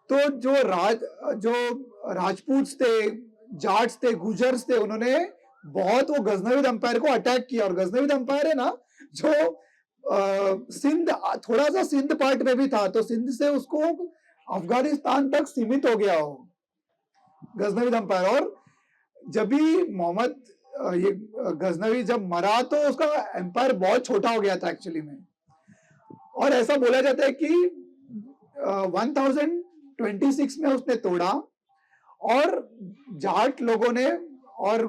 Speaker 1: तो जो राजपूत थे, जाट्स थे, गुजर्स थे, उन्होंने बहुत वो गजनवी एम्पायर को अटैक किया। और गजनवी एम्पायर है ना, जो सिंध, थोड़ा सा सिंध पार्ट में भी था, तो सिंध से उसको अफगानिस्तान तक सीमित हो गया वो गजनवी एम्पायर। और जब भी मोहम्मद ये गजनवी जब मरा तो उसका एम्पायर बहुत छोटा हो गया था एक्चुअली में। और ऐसा बोला जाता है कि 1026 में उसने तोड़ा और जाट लोगों ने और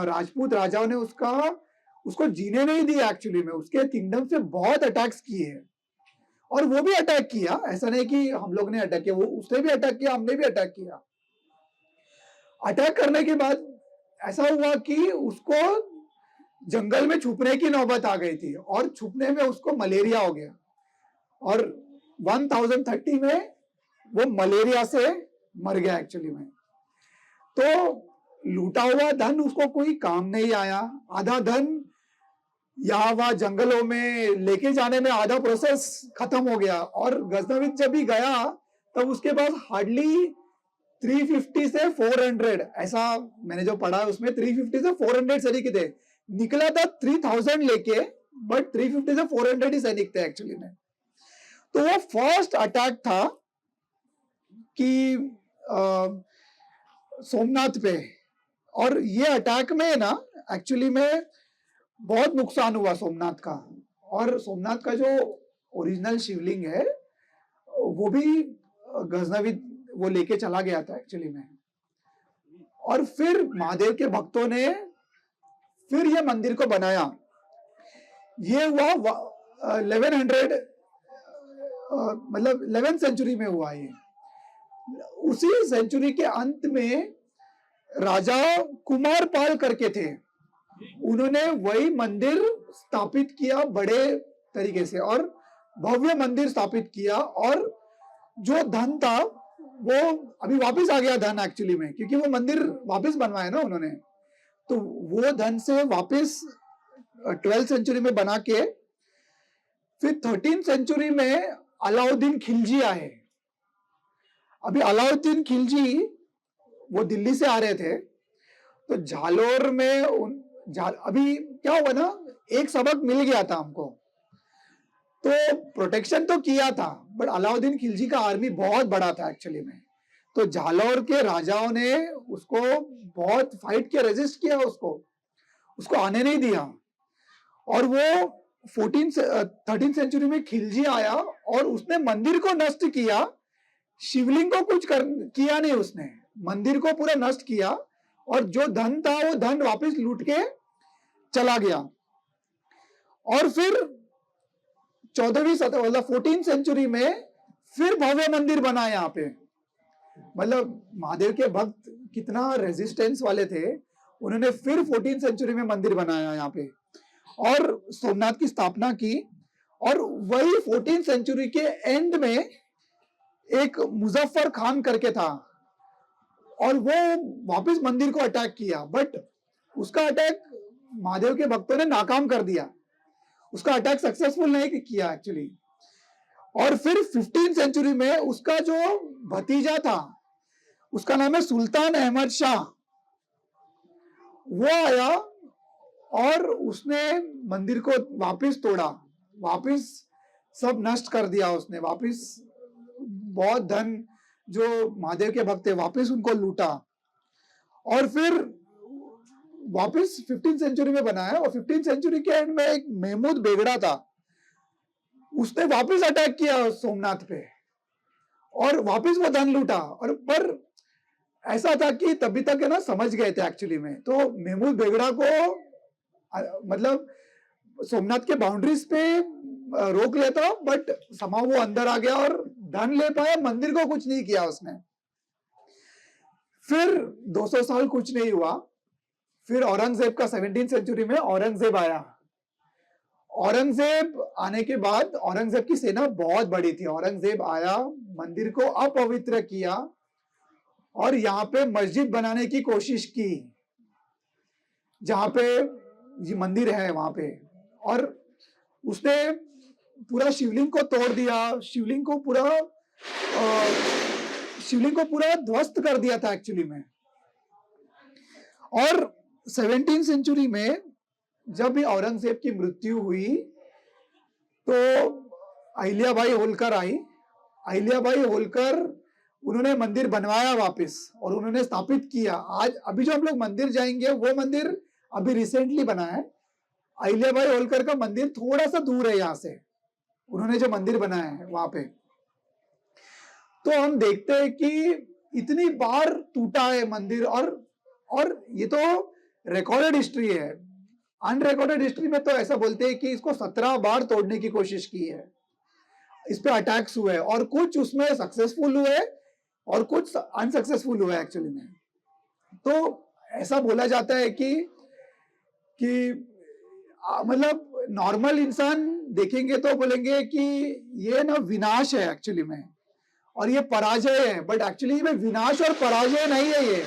Speaker 1: राजपूत राजाओं ने उसको जीने नहीं दिया एक्चुअली में। उसके किंगडम से बहुत अटैक्स किए और वो भी अटैक किया, ऐसा नहीं कि हम लोग ने अटैक किया, वो उसने भी अटैक किया, हमने भी अटैक किया। अटैक करने के बाद ऐसा हुआ कि उसको जंगल में छुपने की नौबत आ गई थी और छुपने में उसको मलेरिया हो गया और 1030 में वो मलेरिया से मर गया एक्चुअली में। तो लूटा हुआ धन उसको कोई काम नहीं आया, आधा धन यहाँ वहां जंगलों में लेके जाने में आधा प्रोसेस खत्म हो गया। और गजनवी जब भी गया तब उसके पास हार्डली 350 से 400, ऐसा मैंने जो पढ़ा है उसमें 350 से 400 सैनिक थे। निकला था 3000 लेके, बट 350 से 400 ही सैनिक थे एक्चुअली में। तो वो फर्स्ट अटैक था कि सोमनाथ पे, और ये अटैक में ना एक्चुअली में बहुत नुकसान हुआ सोमनाथ का। और सोमनाथ का जो ओरिजिनल शिवलिंग है वो भी गजनवी वो लेके चला गया था एक्चुअली में। और फिर महादेव के भक्तों ने फिर ये मंदिर को बनाया। ये हुआ 1100 मतलब 11th सेंचुरी में हुआ ये। उसी सेंचुरी के अंत में राजा कुमारपाल करके थे, उन्होंने वही मंदिर स्थापित किया बड़े तरीके से और भव्य मंदिर स्थापित किया। और जो धन था वो अभी वापस आ गया धन एक्चुअली में, क्योंकि वो मंदिर वापस बनवाया ना उन्होंने। तो वो धन से वापस 12th सेंचुरी में बना के फिर 13th सेंचुरी में अलाउद्दीन खिलजी आए। अभी अलाउद्दीन खिलजी वो दिल्ली से आ रहे थे, तो झालोर में अभी क्या हुआ ना, एक सबक मिल गया था हमको। तो प्रोटेक्शन तो किया था, बट अलाउद्दीन खिलजी का आर्मी बहुत बड़ा था एक्चुअली में। तो झालोर के राजाओं ने उसको बहुत फाइट किया, रेजिस्ट किया, उसको आने नहीं दिया। और वो 13th सेंचुरी में खिलजी आया और उसने मंदिर को नष्ट किया, शिवलिंग को कुछ किया नहीं, उसने मंदिर को पूरा नष्ट किया और जो धन था वो धन वापस लूट के चला गया। और फिर 14th सेंचुरी में फिर भव्य मंदिर बना यहाँ पे। मतलब महादेव के भक्त कितना रेजिस्टेंस वाले थे, उन्होंने फिर 14th सेंचुरी में मंदिर बनाया यहाँ पे और सोमनाथ की स्थापना की। और वही 14th सेंचुरी के एंड में एक मुजफ्फर खान करके था और वो वापस मंदिर को अटैक किया, बट उसका अटैक महादेव के भक्तों ने नाकाम कर दिया, उसका अटैक सक्सेसफुल नहीं किया एक्चुअली। और फिर 15th सेंचुरी में उसका जो भतीजा था, उसका नाम है सुल्तान अहमद शाह, वो आया और उसने मंदिर को वापस तोड़ा, वापस सब नष्ट कर दिया उसने, वापस बहुत धन जो महादेव के भक्त थे वापस उनको लूटा, और फिर वापस 15th सेंचुरी में बनाया। और 15th सेंचुरी के एंड में एक महमूद बेगड़ा था, उसने वापस अटैक किया सोमनाथ पे और वापस वो धन लूटा। और पर ऐसा था कि तभी तक है ना समझ गए थे एक्चुअली में, तो महमूद बेगड़ा को मतलब सोमनाथ के बाउंड्रीज पे रोक लिया था, बट समाव वो अंदर आ गया और धन ले पाया, मंदिर को कुछ नहीं किया उसने। फिर 200 साल कुछ नहीं हुआ, फिर औरंगजेब का 17th सेंचुरी में औरंगजेब आया। औरंगजेब आने के बाद औरंगजेब की सेना बहुत बड़ी थी। औरंगजेब आया, मंदिर को अपवित्र किया और यहाँ पे मस्जिद बनाने की कोशिश की, जहां पे ये मंदिर है वहां पे, और उसने पूरा शिवलिंग को तोड़ दिया, शिवलिंग को पूरा ध्वस्त कर दिया था एक्चुअली में। और 17th सेंचुरी में जब भी औरंगजेब की मृत्यु हुई तो अहिल्याबाई होलकर आई। अहिल्याबाई होलकर उन्होंने मंदिर बनवाया वापस और उन्होंने स्थापित किया। आज अभी जो हम लोग मंदिर जाएंगे वो मंदिर अभी रिसेंटली बना है। अहिल्याबाई होलकर का मंदिर थोड़ा सा दूर है यहाँ से, उन्होंने जो मंदिर बनाया है वहां पे। तो हम देखते हैं कि इतनी बार टूटा है मंदिर, और ये तो रिकॉर्डेड हिस्ट्री है। अनरिकॉर्डेड हिस्ट्री में तो ऐसा बोलते हैं कि इसको 17 बार तोड़ने की कोशिश की है, इस पे अटैक्स हुए, और कुछ उसमें सक्सेसफुल हुए और कुछ अनसक्सेसफुल हुए एक्चुअली में। तो ऐसा बोला जाता है कि मतलब नॉर्मल इंसान देखेंगे तो बोलेंगे कि ये ना विनाश है एक्चुअली में, और ये पराजय है, बट एक्चुअली में विनाश और पराजय नहीं है,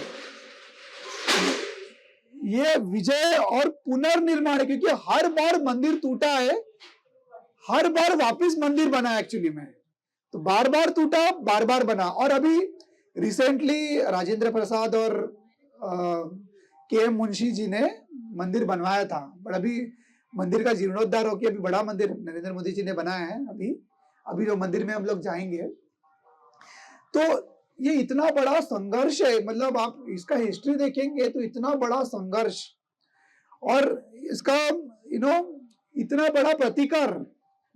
Speaker 1: ये विजय और पुनर्निर्माण है। क्योंकि हर बार मंदिर टूटा है, हर बार वापस मंदिर बना एक्चुअली में, तो बार बार टूटा बार बार बना। और अभी रिसेंटली राजेंद्र प्रसाद और के.एम. मुंशी जी ने मंदिर बनवाया था, बट अभी मंदिर का जीर्णोद्धार होकर अभी बड़ा मंदिर नरेंद्र मोदी जी ने बनाया है। अभी जो मंदिर में हम लोग जाएंगे, तो ये इतना बड़ा संघर्ष है, मतलब आप इसका हिस्ट्री देखेंगे तो इतना बड़ा संघर्ष, और इसका इतना बड़ा प्रतिकार,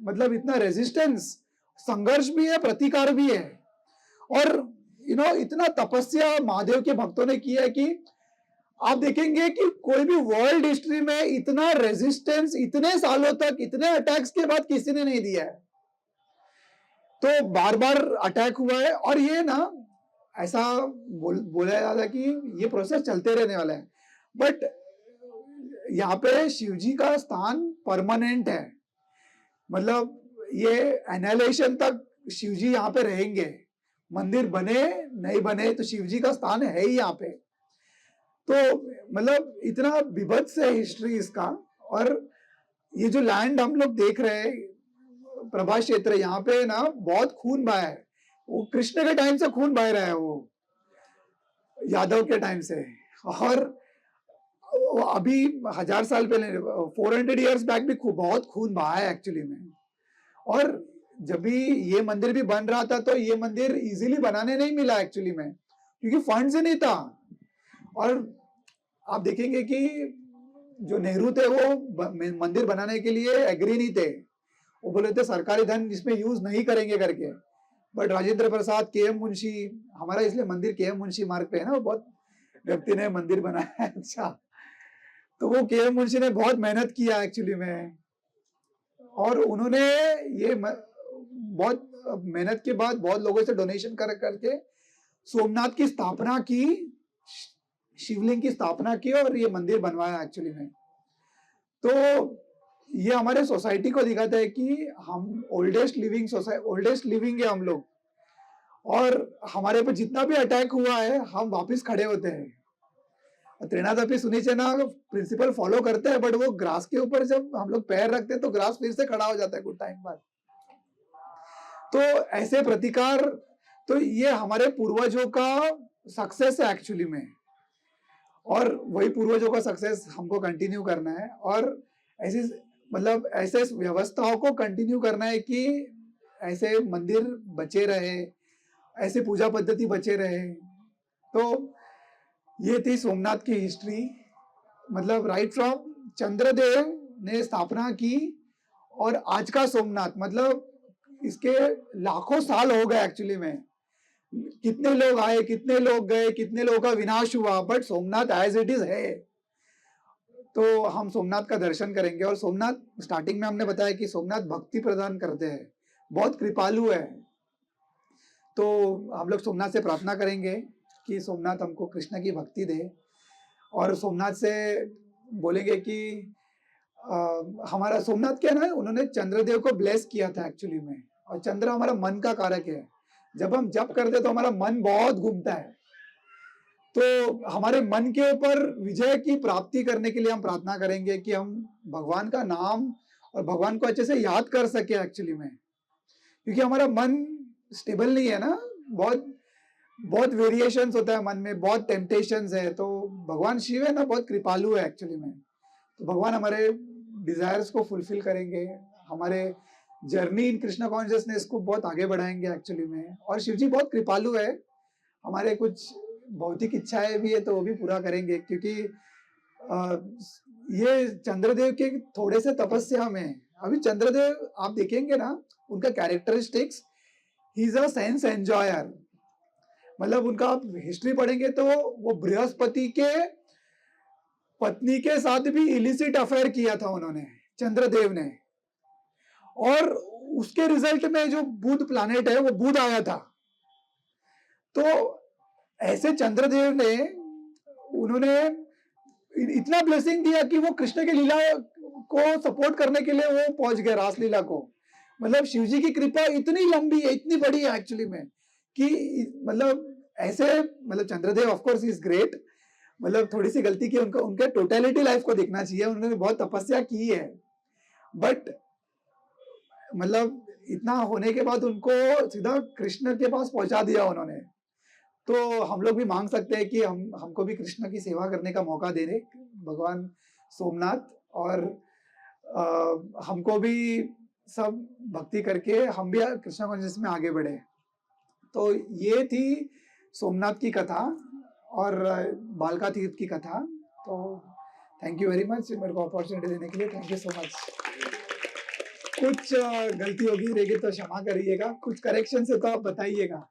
Speaker 1: मतलब इतना रेजिस्टेंस, संघर्ष भी है, प्रतिकार भी है। और इतना तपस्या महादेव के भक्तों ने किया है कि आप देखेंगे कि कोई भी वर्ल्ड हिस्ट्री में इतना रेजिस्टेंस इतने सालों तक, इतने अटैक्स के बाद किसी ने नहीं दिया है। तो बार बार अटैक हुआ है, और ये ना ऐसा बोला जाता है कि ये प्रोसेस चलते रहने वाला है, बट यहाँ पे शिवजी का स्थान परमानेंट है। मतलब ये एनालेशन तक शिवजी यहाँ पे रहेंगे, मंदिर बने नहीं बने तो शिवजी का स्थान है ही यहाँ पे। तो मतलब इतना विभत्स है हिस्ट्री इसका। और ये जो लैंड हम लोग देख रहे हैं प्रभास क्षेत्र, यहाँ पे ना बहुत खून बहा है, वो कृष्ण के टाइम से खून बह रहा है, वो यादव के टाइम से। और अभी 1000 साल पहले 400 इयर्स बैक भी बहुत खून बहा है एक्चुअली में। और जब भी ये मंदिर भी बन रहा था तो ये मंदिर इजीली बनाने नहीं मिला एक्चुअली में, क्योंकि फंड्स ही नहीं था। और आप देखेंगे कि जो नेहरू थे वो मंदिर बनाने के लिए एग्री नहीं थे, वो बोले थे सरकारी धन इसमें यूज नहीं करेंगे करके। But Rajendra Prasad, KM. मुंशी, हमारा इसलिए मंदिर के.एम. मुंशी मार्ग पे है ना, वो बहुत व्यक्ति ने मंदिर बनाया है। अच्छा, तो वो के.एम. मुंशी ने बहुत मेहनत किया एक्चुअली में, और उन्होंने ये बहुत मेहनत के बाद बहुत लोगों से डोनेशन करके सोमनाथ की स्थापना की, शिवलिंग की स्थापना की, और ये मंदिर बनवाया एक्चुअली में। तो ये हमारे सोसाइटी को दिखाता है कि हम ओल्डेस्ट लिविंग है हम लोग, और हमारे पे जितना भी अटैक हुआ है हम वापस खड़े होते हैं। त्रिनादपि सुनिचेना प्रिंसिपल फॉलो करते हैं, बट वो ग्रास के ऊपर जब हम लोग पैर रखते हैं तो ग्रास फिर से खड़ा हो जाता है कुछ टाइम बाद। तो ऐसे प्रतिकार, तो ये हमारे पूर्वजों का सक्सेस है एक्चुअली में, और वही पूर्वजों का सक्सेस हमको कंटिन्यू करना है, और ऐसी मतलब ऐसे व्यवस्थाओं को कंटिन्यू करना है कि ऐसे मंदिर बचे रहे, ऐसे पूजा पद्धति बचे रहे। तो ये थी सोमनाथ की हिस्ट्री, मतलब राइट फ्रॉम चंद्रदेव ने स्थापना की और आज का सोमनाथ, मतलब इसके लाखों साल हो गए एक्चुअली में। कितने लोग आए, कितने लोग गए, कितने लोगों का विनाश हुआ, but Somnath as it is है। तो हम सोमनाथ का दर्शन करेंगे। और सोमनाथ, स्टार्टिंग में हमने बताया कि सोमनाथ भक्ति प्रदान करते हैं, बहुत कृपालु है। तो हम लोग सोमनाथ से प्रार्थना करेंगे कि सोमनाथ हमको कृष्ण की भक्ति दे, और सोमनाथ से बोलेंगे कि हमारा सोमनाथ क्या है ना, उन्होंने चंद्रदेव को ब्लेस किया था एक्चुअली में, और चंद्र हमारा मन का कारक है। जब हम जप करते तो हमारा मन बहुत घूमता है, तो हमारे मन के ऊपर विजय की प्राप्ति करने के लिए हम प्रार्थना करेंगे कि हम भगवान का नाम और भगवान को अच्छे से याद कर सके एक्चुअली में, क्योंकि हमारा मन स्टेबल नहीं है ना, बहुत बहुत वेरिएशंस होता है मन में, बहुत टेम्पटेशंस है। तो भगवान शिव है ना, बहुत कृपालु है एक्चुअली में, तो भगवान हमारे डिजायर्स को फुलफिल करेंगे, हमारे जर्नी इन कृष्णा कॉन्शियसनेस को बहुत आगे बढ़ाएंगे एक्चुअली में। और शिव जी बहुत कृपालु है, हमारे कुछ भौतिक इच्छाएं भी है तो वो भी पूरा करेंगे, क्योंकि ये चंद्रदेव के थोड़े से तपस्या में, अभी चंद्रदेव आप देखेंगे ना, उनका characteristics, he is a sense enjoyer. मतलब उनका आप हिस्ट्री पढ़ेंगे तो वो बृहस्पति के पत्नी के साथ भी इलिसिट अफेयर किया था उन्होंने, चंद्रदेव ने, और उसके रिजल्ट में जो बुध प्लैनेट है वो बुध आया था। तो ऐसे चंद्रदेव ने, उन्होंने इतना ब्लेसिंग दिया कि वो कृष्ण की लीला को सपोर्ट करने के लिए वो पहुंच गए रासलीला को। मतलब शिवजी की कृपा इतनी लंबी है, इतनी बड़ी है एक्चुअली में, कि मतलब ऐसे, मतलब Chandradev of course is great, मतलब थोड़ी सी गलती की, उनको उनके टोटलिटी लाइफ को देखना चाहिए, उन्होंने बहुत तपस्या की है, बट मतलब इतना होने के बाद उनको सीधा कृष्ण के पास पहुंचा दिया उन्होंने। तो हम लोग भी मांग सकते हैं कि हमको भी कृष्ण की सेवा करने का मौका दे दे भगवान सोमनाथ, और हमको भी सब भक्ति करके हम भी कृष्ण कॉन्शियस में आगे बढ़े। तो ये थी सोमनाथ की कथा और बालका तीर्थ की कथा। तो थैंक यू वेरी मच मेरे को अपॉर्चुनिटी देने के लिए, थैंक यू सो मच। कुछ गलती होगी रहेगी तो क्षमा करिएगा, कुछ करेक्शन से तो आप बताइएगा।